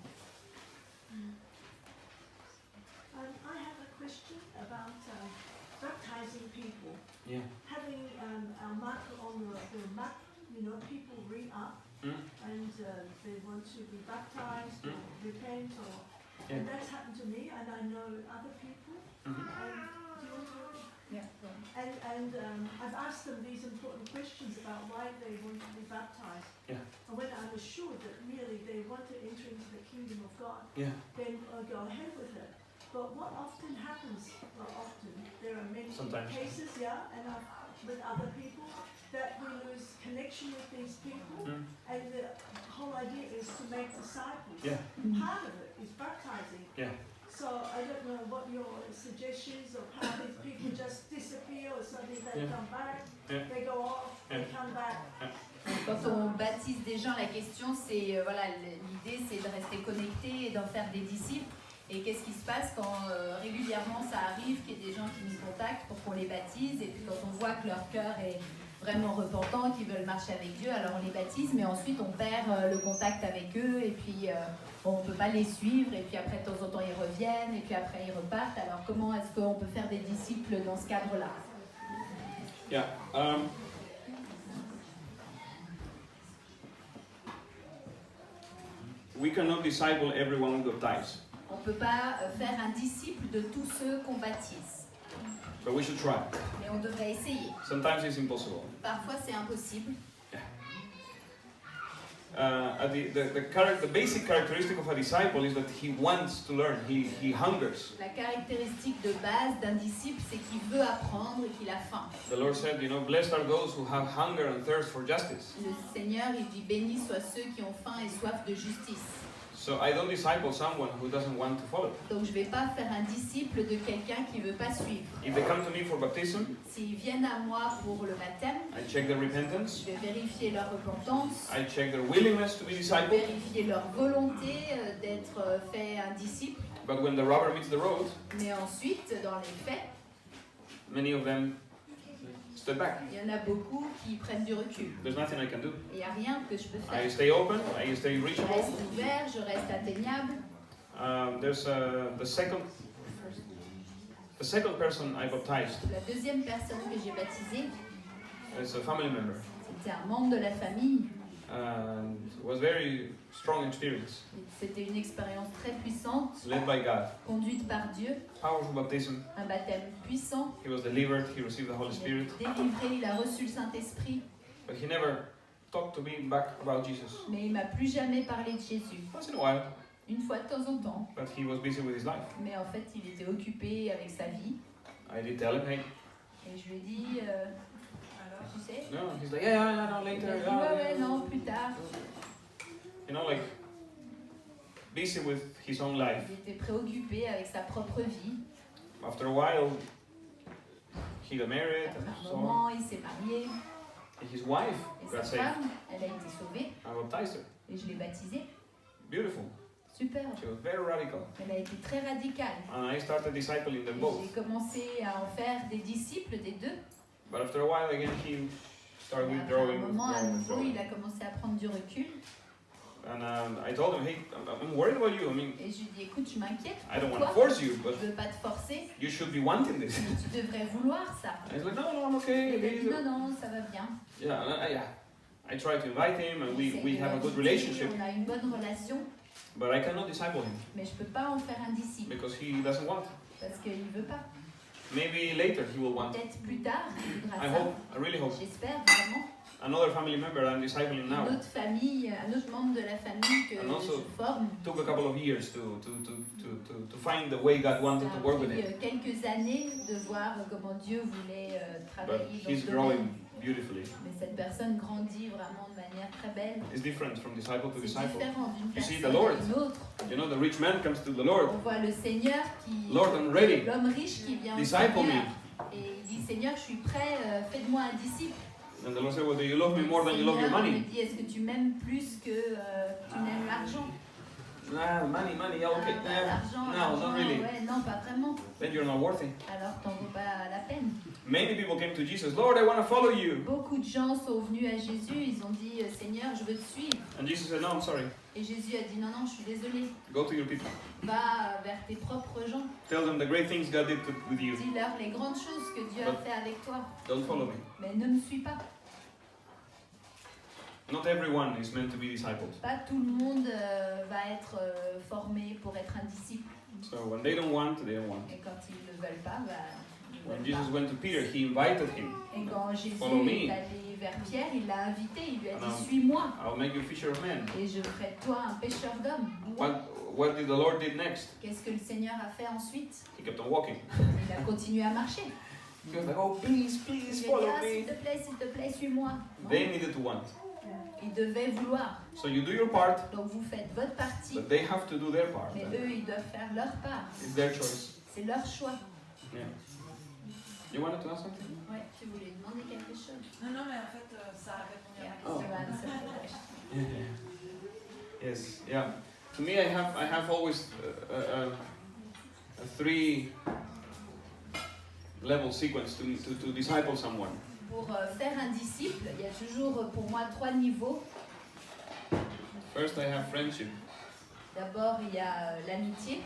I have a question about baptizing people. Yeah. Having our mark on the map, you know, people ring up and they want to be baptized or repent or. Yeah. And that's happened to me, and I know other people. Do you want to? Yeah. And I've asked them these important questions about why they want to be baptized. Yeah. And when I'm assured that really they want to enter into the kingdom of God, Yeah. then I'll go ahead with it. But what often happens, there are many Sometimes. cases, and with other people, that we lose connection with these people, and the whole idea is to make disciples. Yeah. Part of it is baptizing. Yeah. So I don't know what your suggestions of how these people just disappear or suddenly they come back, they go off, they come back. Quand on baptise des gens, la question c'est, voilà, l'idée c'est de rester connecté et d'en faire des disciples. Et qu'est-ce qui se passe quand régulièrement ça arrive qu'il y ait des gens qui nous contactent pour qu'on les baptise, et puis quand on voit que leur cœur est vraiment repentant, qu'ils veulent marcher avec Dieu, alors on les baptise, mais ensuite on perd le contact avec eux, et puis on ne peut pas les suivre, et puis après de temps en temps ils reviennent, et puis après ils repartent. Alors comment est-ce qu'on peut faire des disciples dans ce cadre-là? Yeah. We cannot disciple everyone we baptize, On ne peut pas faire un disciple de tous ceux qu'on baptise, but we should try. mais on devrait essayer. Sometimes it's impossible. Parfois c'est impossible. The basic characteristic of a disciple is that he wants to learn. He hungers. La caractéristique de base d'un disciple, c'est qu'il veut apprendre et qu'il a faim. The Lord said, you know, blessed are those who have hunger and thirst for justice. Le Seigneur, il dit bénis soient ceux qui ont faim et soif de justice. So I don't disciple someone who doesn't want to follow. Donc je ne vais pas faire un disciple de quelqu'un qui ne veut pas suivre. If they come to me for baptism, S'ils viennent à moi pour le baptême, I check their repentance. je vais vérifier leur repentance, I check their willingness to be discipled. vérifier leur volonté d'être fait un disciple. But when the rubber meets the road, Mais ensuite, dans les faits, many of them step back. il y en a beaucoup qui prennent du recul. There's nothing I can do. Il n'y a rien que je peux faire. I stay open, I stay Je reachable, reste ouvert, je reste atteignable, There's the second person I baptized. La deuxième personne que j'ai baptisée, It's a family member. c'était un membre de la famille. And it was very strong experience, C'était une expérience très puissante, led by God. conduite par Dieu, Powerful baptism. un baptême puissant. He was delivered. He received the Holy Il Spirit. a été délivré, il a reçu le Saint-Esprit, But he never talked to me back about Jesus. mais il m'a plus jamais parlé de Jésus. Once in a while, Une fois de temps en temps, but he was busy with his life. mais en fait il était occupé avec sa vie. I did tell him, hey, Et je lui ai dit, tu sais, no. He's like, yeah, no, il a later. dit ouais, non, plus tard. You know, like busy with his own life. Il était préoccupé avec sa propre vie. After a while, he got married, Après and un so on. moment, il s'est marié. And his wife Et got sa saved. femme, elle a été sauvée. I baptized her. Et je l'ai baptisée. Beautiful. Super. She was very radical. Elle a été très radicale. And I started discipling them Et both. j'ai commencé à en faire des disciples des deux. But after a while, again, he started Et après un withdrawing. moment, à nouveau, il a commencé à prendre du recul. And I told him, hey, I'm worried about you. I mean, Et je lui ai dit, écoute, je m'inquiète I don't pour want to toi. force you, but Je veux pas te forcer, you should be wanting this. mais tu devrais vouloir ça. And he's like, no, I'm Et okay. il a dit, non, non, ça va bien. Yeah, yeah. I try to invite him, and J'essaie we de have a good l'inviter, relationship. On a une bonne relation, But I cannot disciple him mais je peux pas en faire un disciple because he doesn't want. parce qu'il veut pas. Maybe later he will want. Peut-être plus tard, il voudra I ça. hope. I really hope. J'espère vraiment. Another family member I'm discipling Une now. autre famille, un autre membre de la famille que And also- je forme. Took a couple of years to find the way God Ça wanted a to work with pris him. quelques années de voir comment Dieu voulait But travailler dans he's ce growing domaine. beautifully. Mais cette personne grandit vraiment de manière très belle. It's different from disciple to C'est disciple. différent d'une You see, the personne Lord. à une autre. You know, the rich man comes to the Lord. On voit le Seigneur qui, Lord, I'm ready. l'homme riche qui vient au Disciple Seigneur me. et il dit Seigneur, je suis prêt, faites-moi un disciple. And the Lord said, well, do you love me more than you love your Seigneur me money? dit est-ce que tu m'aimes plus que tu m'aimes l'argent? Nah, money, yeah, okay. L'argent, No, l'argent, not really. ouais, non, pas vraiment. Then you're not worthy. Alors t'en vaut pas la peine. Many people came to Jesus, Lord, I want to follow you. Beaucoup de gens sont venus à Jésus, ils ont dit Seigneur, je veux te suivre. And Jesus said, no, I'm sorry. Et Jésus a dit non, non, je suis désolé. Go to your people. Va vers tes propres gens. Tell them the great things God did with you. Dis-leur les grandes choses que Dieu a fait avec toi. Don't follow me. Mais ne me suis pas. Not everyone is meant to be discipled. Pas tout le monde va être formé pour être un disciple. So when they don't want, they don't want. Et quand ils ne veulent pas, ils ne When veulent Jesus pas. went to Peter, he invited him. Et quand Jésus Follow me. est allé vers Pierre, il l'a invité, il lui a Alors, dit suis-moi I'll make you a fisher of men. et je ferai de toi un pêcheur d'hommes. What did the Lord did next? Qu'est-ce que le Seigneur a fait ensuite? He kept on walking. Il a continué à marcher. He was like, oh, please, Il please a dit follow ah, s'il me. te plaît, suis-moi. They needed to want. Ils devaient vouloir. So you do your part, Donc vous faites votre partie, but they have to do their part. mais eux, ils doivent faire leur part. It's their choice. C'est leur choix. Yeah. You wanted to ask something? Ouais, tu voulais demander quelque chose? Non, non, mais en fait, ça a répondu à ma Yeah, question. so answer the question. Yes. Yeah. To me, I have always a 3-level sequence to disciple someone. Pour faire un disciple, il y a toujours pour moi 3 niveaux. First, I have friendship. D'abord, il y a l'amitié.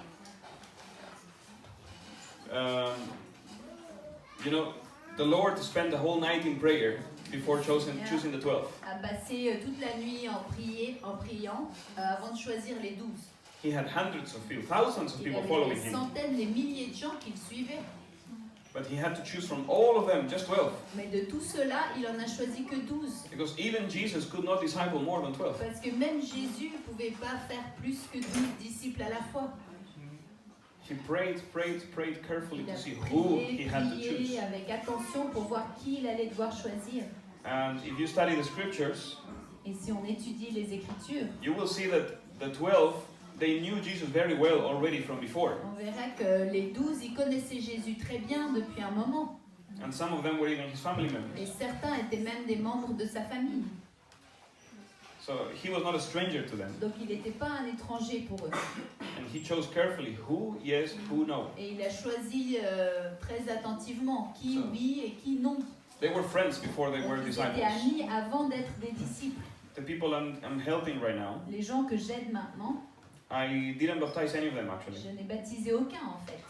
You know, the Lord spent the whole night in prayer before choosing the 12. À passer toute la nuit en priant avant de choisir les 12. He had hundreds of people, thousands of Il people avait following des him, centaines, des milliers de gens qui le suivaient. but he had to choose from all of them just 12, Mais de tout cela, il en a choisi que 12. because even Jesus could not disciple more than 12. Parce que même Jésus ne pouvait pas faire plus que 12 disciples à la fois. He prayed carefully Il a to see who prié, he had to choose. prié avec attention pour voir qui il allait devoir choisir. And if you study the scriptures, Et si on étudie les Écritures, you will see that the 12, they knew Jesus very well already from before. on verra que les 12, ils connaissaient Jésus très bien depuis un moment. And some of them were even his family Et members. certains étaient même des membres de sa famille. So he was not a stranger to them. Donc il n'était pas un étranger pour eux. And he chose carefully who yes, who no. Et il a choisi très attentivement qui So- oui et qui non. They were friends before they were Donc, ils disciples. étaient amis avant d'être des disciples. The people I'm helping right now, Les gens que j'aide maintenant, I didn't baptize any of them actually. Je n'ai baptisé aucun en fait.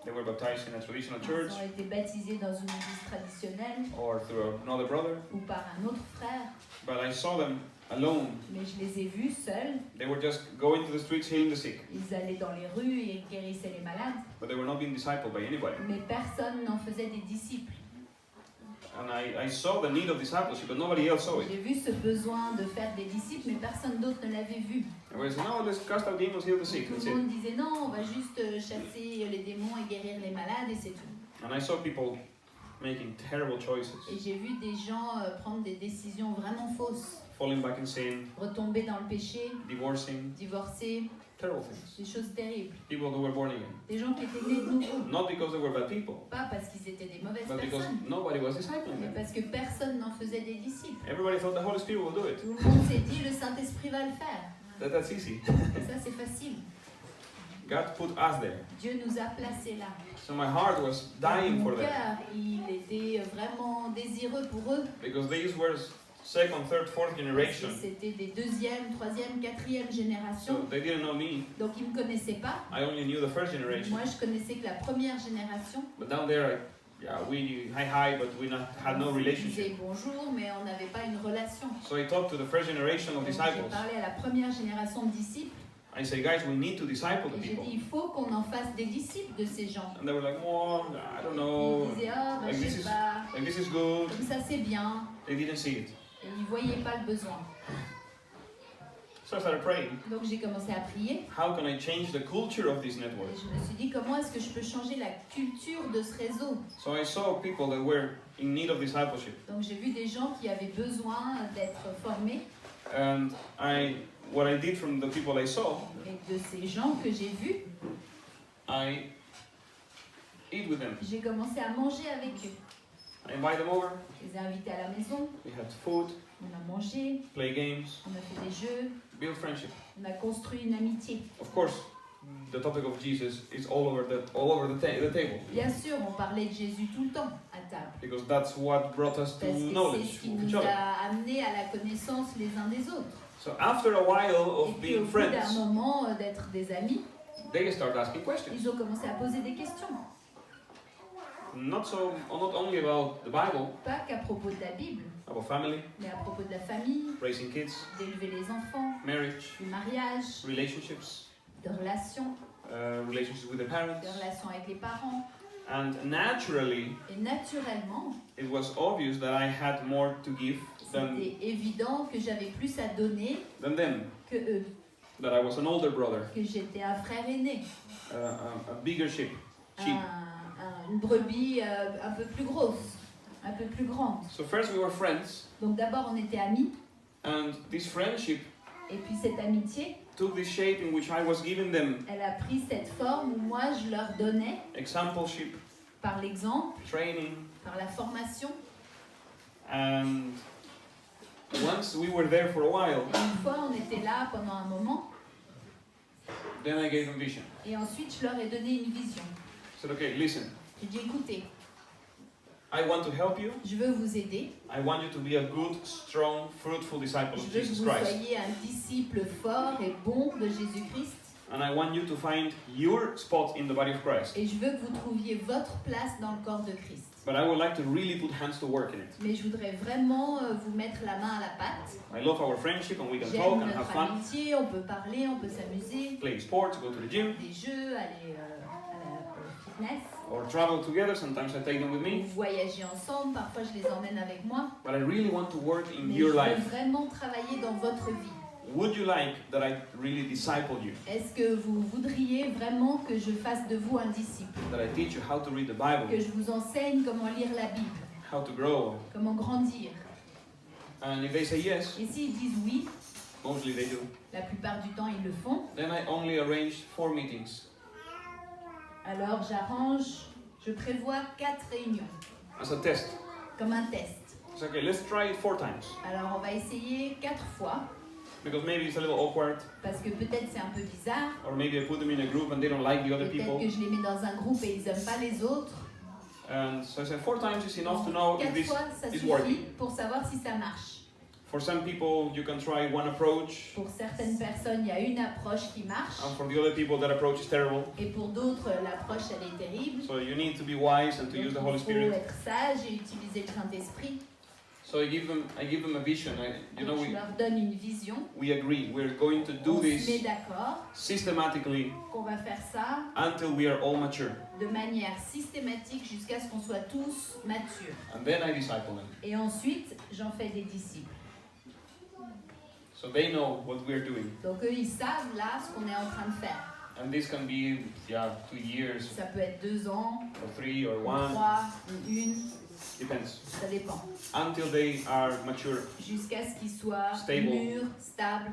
They were baptized in a traditional Ils church ont été baptisés dans une église traditionnelle or through another brother, ou par un autre frère, but I saw them alone. mais je les ai vus seuls. They were just going to the streets healing the sick, Ils allaient dans les rues et ils guérissaient les malades, but they were not being discipled by anybody. mais personne n'en faisait des disciples. And I saw the need of discipleship, but nobody else saw it. J'ai vu ce besoin de faire des disciples, mais personne d'autre ne l'avait vu. Everybody said, no, let's cast out demons, heal the sick, Tout that's le it. monde disait non, on va juste chasser les démons et guérir les malades et c'est tout. And I saw people making terrible choices, Et j'ai vu des gens prendre des décisions vraiment fausses, falling back in sin, retomber dans le péché, divorcing, divorcer, terrible things. des choses terribles. People who were born again. Des gens qui étaient nés de nouveau, Not because they were bad people, pas parce qu'ils étaient des mauvaises but because personnes, nobody was discipling mais them. parce que personne n'en faisait des disciples. Everybody thought the Holy Spirit will do it. Tout le monde s'est dit le Saint-Esprit va le faire. That's easy. Et ça c'est facile. God put us there. Dieu nous a placés là. So my heart was dying Mon for them. cœur, il était vraiment désireux pour eux. Because these were second, third, fourth Parce que generation. c'était des deuxième, troisième, quatrième génération. So they didn't know me. Donc ils ne me connaissaient pas. I only knew the first generation. Moi je connaissais que la première génération. But down there, we hi, but we had no On relationship. disait bonjour, mais on n'avait pas une relation. So I talked to the first generation of Donc, j'ai disciples. parlé à la première génération de disciples. I say, guys, we need to disciple the Et j'ai people. dit, il faut qu'on en fasse des disciples de ces gens. And they were like, oh, I don't Et know. ils disaient, ah, ben, Like je this sais is pas, like this is good. comme ça c'est bien. They didn't see it. Et ils ne voyaient pas le besoin. So I started praying. Donc j'ai commencé à prier. How can I change the culture of this Et network? je me suis dit, comment est-ce que je peux changer la culture de ce réseau? So I saw people that were in need of discipleship. Donc j'ai vu des gens qui avaient besoin d'être formés. And what I did from the people I saw, Et de ces gens que j'ai vus, I eat with them. j'ai commencé à manger avec eux. I invite them over. Je les ai invités à la maison, We had food, on a mangé, play games, on a fait des jeux, build friendship. on a construit une amitié. Of course, the topic of Jesus is all over the table Bien sûr, on parlait de Jésus tout le temps à table. because that's what brought us to Parce que c'est knowledge ce qui of nous each other. a amenés à la connaissance les uns des autres. So after a while Et of puis au being bout d'un friends, moment d'être des amis, they start asking questions. ils ont commencé à poser des questions. Not only about the Bible, Pas qu'à propos de la Bible, about family, mais à propos de la famille, raising kids, d'élever les enfants, marriage, du mariage, relationships, de relations, relationships with the parents. de relations avec les parents. And naturally, Et naturellement, it was obvious that I had more to give than c'était évident que j'avais plus à donner them, que eux, that I was an older brother, que j'étais un frère aîné, a bigger sheep. une brebis un peu plus grosse, un peu plus grande. So first we were friends, Donc d'abord on était amis, and this friendship et puis cette amitié, took this shape in which I was giving them elle a pris cette forme où moi je leur donnais, exampleship, par l'exemple, training, par la formation. and once we were there for a while, Et une fois on était là pendant un moment, then I gave them vision. et ensuite je leur ai donné une vision. I said, okay, listen, J'ai dit écoutez, I want to help you. je veux vous aider, I want you to be a good, strong, fruitful disciple je of veux que Jesus vous Christ. soyez un disciple fort et bon de Jésus-Christ, And I want you to find your spot in the body of Christ. et je veux que vous trouviez votre place dans le corps de Christ. But I would like to really put hands to work in it. Mais je voudrais vraiment vous mettre la main à la pâte. I love our friendship and we can talk J'aime and have notre fun, amitié, on peut parler, on peut s'amuser, play sports, go to the gym, des jeux, aller au fitness, or travel together. Sometimes I take them with ou me. voyager ensemble, parfois je les emmène avec moi. But I really want to work in Mais je your veux life. vraiment travailler dans votre vie. Would you like that I really disciple you? Est-ce que vous voudriez vraiment que je fasse de vous un disciple? That I teach you how to read the Que Bible, je vous enseigne comment lire la Bible, how to grow? comment grandir? And if they say yes, Et s'ils disent oui, mostly they do, la plupart du temps ils le font, then I only arrange 4 meetings alors je prévois 4 réunions, as a test. comme un test. It's okay, let's try it 4 times. Alors on va essayer 4 fois, Because maybe it's a little awkward, parce que peut-être c'est un peu bizarre, or maybe I put them in a group and they don't like the other peut-être people. que je les mets dans un groupe et ils n'aiment pas les autres. And so I said 4 times is enough to know if 4 this fois ça is suffit working. pour savoir si ça marche. For some people, you can try one approach, Pour certaines personnes, il y a une approche qui marche, and for the other people, that approach is terrible. et pour d'autres, l'approche elle est terrible. So you need to be wise and to Donc, use the il Holy faut Spirit. être sage et utiliser le Saint-Esprit. So I give them a vision. Donc, je leur donne une vision. We agree. We're going to do On se met this d'accord systematically qu'on va faire ça until we are all mature. de manière systématique jusqu'à ce qu'on soit tous matures. And then I disciple them. Et ensuite, j'en fais des disciples. So they know what we're doing. Donc eux, ils savent là ce qu'on est en train de faire. And this can be 2 years, Ça peut être 2 ans, or 3, or ou 1. 3, ou 1, Depends. ça dépend. Until they are mature. Jusqu'à ce qu'ils soient Stable. mûrs, stables.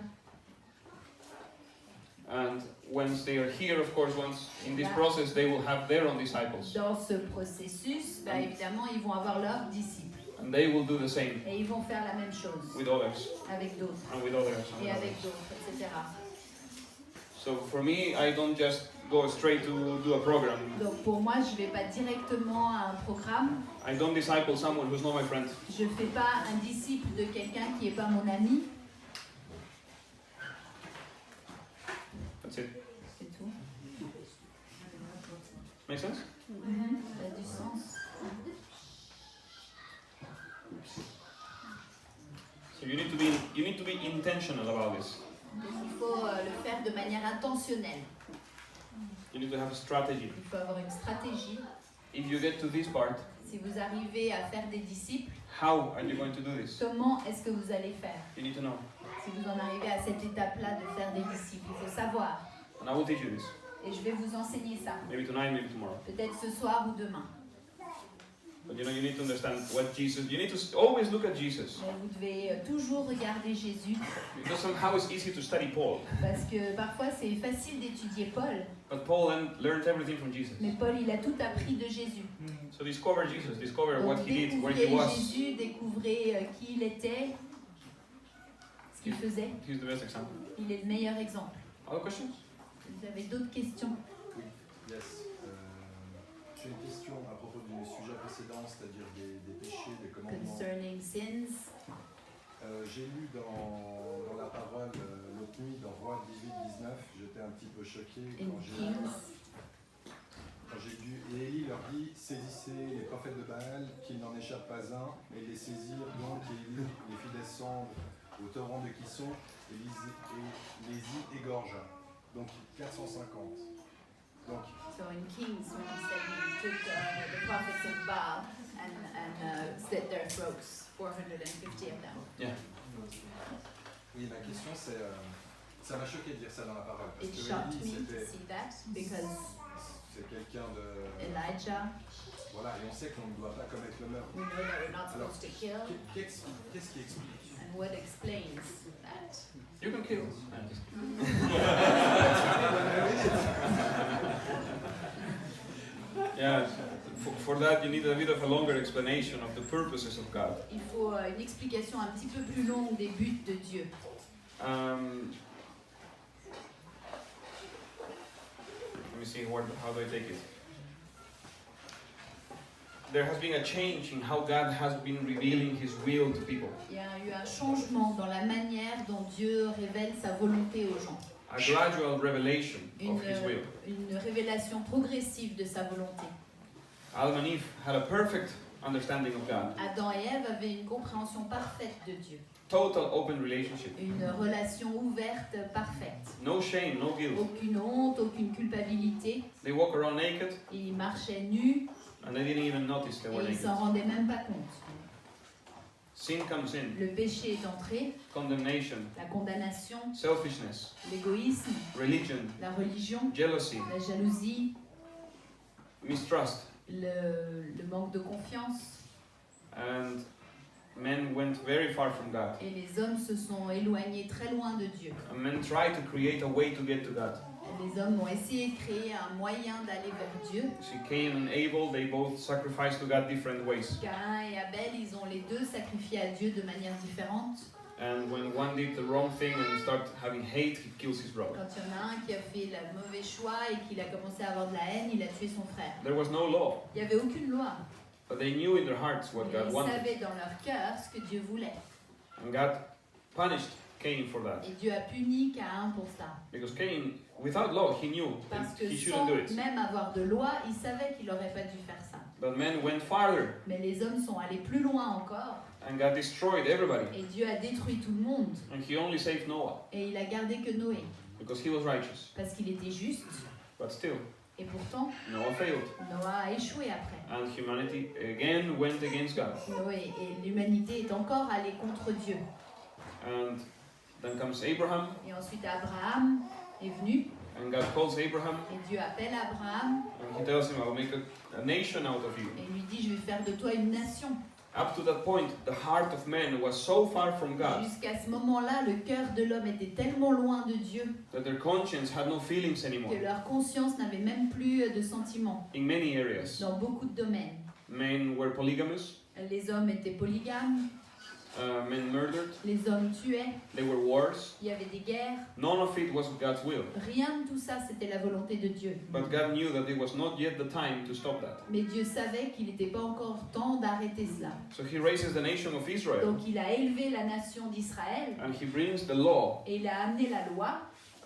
And once they are here, of course, once in this Yeah. process, they will have their own disciples. Dans ce processus, bah, évidemment, ils vont avoir leurs disciples. And they will do the same Et ils vont faire la même chose with others, avec d'autres and with others, and et with avec others. d'autres, etc. So for me, I don't just go straight to do a program. Donc pour moi, je ne vais pas directement à un programme. I don't disciple someone who's not my friend. Je ne fais pas un disciple de quelqu'un qui n'est pas mon ami. That's it. C'est tout. Make sense? Ça a du sens. So you need to be intentional about this. Donc il faut le faire de manière intentionnelle. You need to have a strategy. Il faut avoir une stratégie. If you get to this part, Si vous arrivez à faire des disciples, how are you going to do this? comment est-ce que vous allez faire? You need to know. Si vous en arrivez à cette étape-là de faire des disciples, il faut savoir. And I will teach you this. Et je vais vous enseigner ça. Maybe tonight, maybe tomorrow. Peut-être ce soir ou demain. But you know, you need to understand what Jesus. You need to always look at Jesus. Mais vous devez toujours regarder Jésus. Because somehow it's easy to study Paul. Parce que parfois c'est facile d'étudier Paul. But Paul learned everything from Jesus. Mais Paul, il a tout appris de Jésus. So discover Jesus, discover Donc what he did, where he découvrez was. Jésus, découvrez qui il était, ce qu'il faisait. He's the best example. Il est le meilleur exemple. Other questions? Vous avez d'autres questions? Oui, yes. J'ai une question à propos du sujet précédent, c'est-à-dire des péchés, des commandements. Concerning sins. J'ai lu dans la parole l'autre nuit, dans Rois 18-19, j'étais un petit peu choqué In quand j'ai lu. Et Élie leur dit, saisissez les prophètes de Baal, qu'il n'en échappe pas un, et les saisirent donc, et Élie les fit descendre au torrent de Kisson, et les y égorgea. Donc 450. Donc, So in Kings, when he said he took the prophets of Baal and slit their throats, 450 of them. Yeah. oui, ma question c'est, ça m'a choqué de dire ça dans la parole, parce It que shocked Élie me to see that because c'est quelqu'un de... Elijah, Voilà, et on sait qu'on ne doit pas commettre le meurtre. we know that we're not Alors, supposed to kill, qu'est-ce qui explique? and what explains that? You can kill. Yeah, for that you need a bit of a longer explanation of the purposes of God. Il faut une explication un petit peu plus longue des buts de Dieu. Let me see how do I take it. There has been a change in how God has been revealing His will to people. Il y a eu un changement dans la manière dont Dieu révèle sa volonté aux gens. A gradual revelation of His will. Une révélation progressive de sa volonté. Adam and Eve had a perfect understanding of God. Adam et Ève avaient une compréhension parfaite de Dieu. Total open relationship. Une relation ouverte, parfaite. No shame, no guilt. Aucune honte, aucune culpabilité. They walk around naked Ils marchaient nus and they didn't even notice they were et ils naked. s'en rendaient même pas compte. Sin comes in. Le péché est entré, Condemnation, la condamnation, selfishness, l'égoïsme, religion, la religion, jealousy, la jalousie, mistrust. le manque de confiance. And men went very far from God. Et les hommes se sont éloignés très loin de Dieu. And men tried to create a way to get to God. Les hommes ont essayé de créer un moyen d'aller vers Dieu. See, Cain and Abel, they both sacrificed to God different ways. Caïn et Abel, ils ont les deux sacrifié à Dieu de manière différente. And when one did the wrong thing and started having hate, he kills his brother. Quand il y en a un qui a fait le mauvais choix et qu'il a commencé à avoir de la haine, il a tué son frère. There was no law, Il n'y avait aucune loi. but they knew in their hearts what Mais God ils wanted. savaient dans leur cœur ce que Dieu voulait. And God punished Cain for that. Et Dieu a puni Caïn pour ça. Because Cain, without law, he knew Parce que he sans shouldn't do it. même avoir de loi, il savait qu'il n'aurait pas dû faire ça. But men went farther, Mais les hommes sont allés plus loin encore. and God destroyed everybody. Et Dieu a détruit tout le monde. And he only saved Noah, Et il a gardé que Noé. because he was righteous. Parce qu'il était juste. But still, Et pourtant, Noah failed. Noah a échoué après. And humanity again went against God. Noé et l'humanité est encore allée contre Dieu. And then comes Abraham, Et ensuite Abraham est venu. and God calls Abraham, Et Dieu appelle Abraham. and he tells him, I will make a nation out of you. Et lui dit, je vais faire de toi une nation. Up to that point, the heart of man was so far from God Jusqu'à ce moment-là, le cœur de l'homme était tellement loin de Dieu that their conscience had no feelings anymore que leur conscience n'avait même plus de sentiments in many areas. dans beaucoup de domaines. Men were polygamous, Les hommes étaient polygames, men murdered, les hommes tuaient, there were wars. il y avait des guerres. None of it was God's will. Rien de tout ça, c'était la volonté de Dieu. But God knew that it was not yet the time to stop that. Mais Dieu savait qu'il n'était pas encore temps d'arrêter cela. So he raises the nation of Israel, Donc il a élevé la nation d'Israël and he brings the law, et il a amené la loi,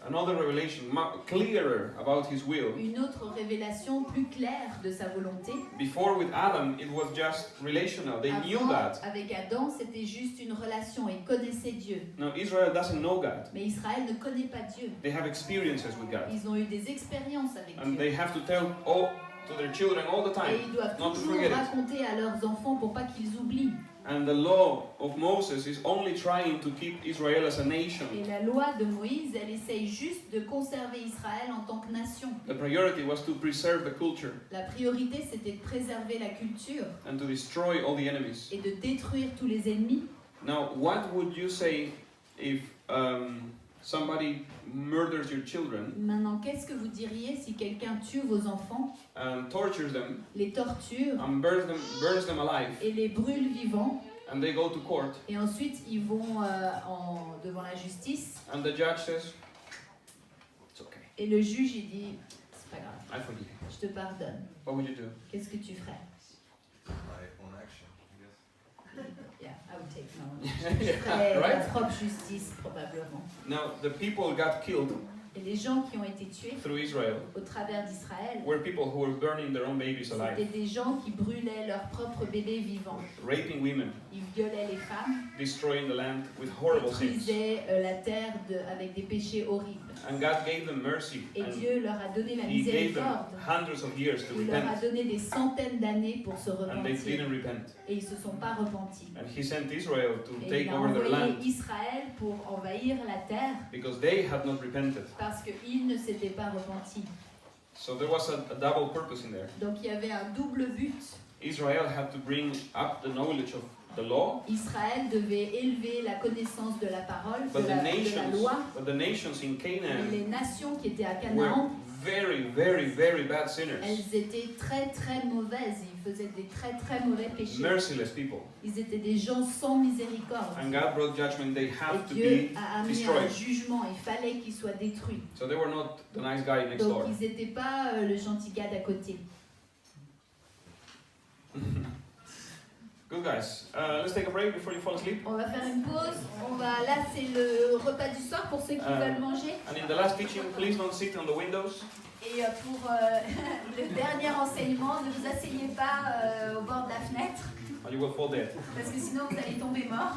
another revelation clearer about his will. une autre révélation plus claire de sa volonté. Before with Adam, it was just relational. They knew Avant, that. avec Adam, c'était juste une relation. Ils connaissaient Dieu. Now Israel doesn't know God. Mais Israël ne connaît pas Dieu. They have experiences with God, Ils ont eu des expériences avec and Dieu. they have to tell all to their children all the Et time ils doivent not to toujours forget it. raconter à leurs enfants pour pas qu'ils oublient. And the law of Moses is only trying to keep Israel as a nation. Et la loi de Moïse, elle essaye juste de conserver Israël en tant que nation. The priority was to preserve the culture La priorité, c'était de préserver la culture and to destroy all the enemies. et de détruire tous les ennemis. Now, what would you say if somebody murders your children Maintenant, qu'est-ce que vous diriez si quelqu'un tue vos enfants, and tortures them les torture and burns them alive, et les brûle vivants, and they go to court, et ensuite ils vont devant la justice, and the judge says, "It's okay, et le juge il dit c'est pas grave, I forgive you." je te pardonne. What would you do? Qu'est-ce que tu ferais? My own action, I guess. Yeah, I would take my own. Je ferais Right? la propre justice probablement. Now, the people got killed Et les gens qui ont été tués through Israel au travers d'Israël, were people who were burning their own babies c'était alive, des gens qui brûlaient leurs propres bébés vivants. raping women, Ils violaient les femmes, destroying the land with horrible sins. détruisaient la terre avec des péchés horribles. And God gave them mercy, Et and Dieu leur a donné la He gave them miséricorde. hundreds of years to Il leur a repent, donné des centaines d'années pour se and they repentir. didn't repent. Et ils ne se sont pas repentis. And He sent Israel to Et take il a over their envoyé land Israël pour envahir la terre because they had not repented. parce qu'ils ne s'étaient pas repentis. So there was a double purpose in there. Donc il y avait un double but. Israel had to bring up the knowledge of the law, Israël devait élever la connaissance de la parole, but de the la loi. nations in Mais Canaan les nations qui étaient à were Canaan, very bad sinners, elles étaient très mauvaises. Ils faisaient des très mauvais péchés. merciless people. Ils étaient des gens sans miséricorde. And God brought judgment. They Et have to Dieu be a amené destroyed. un jugement. Il fallait qu'ils soient détruits. So they were not the nice guy next Donc door. ils n'étaient pas le gentil gars d'à côté. Good guys. Let's take a break before you fall asleep. On va faire une pause. Là, c'est le repas du soir pour ceux qui veulent manger. And in the last teaching, please don't sit on the windows. Et pour le dernier enseignement, ne vous asseyez pas au bord de la fenêtre, Or you will fall dead. parce que sinon vous allez tomber mort.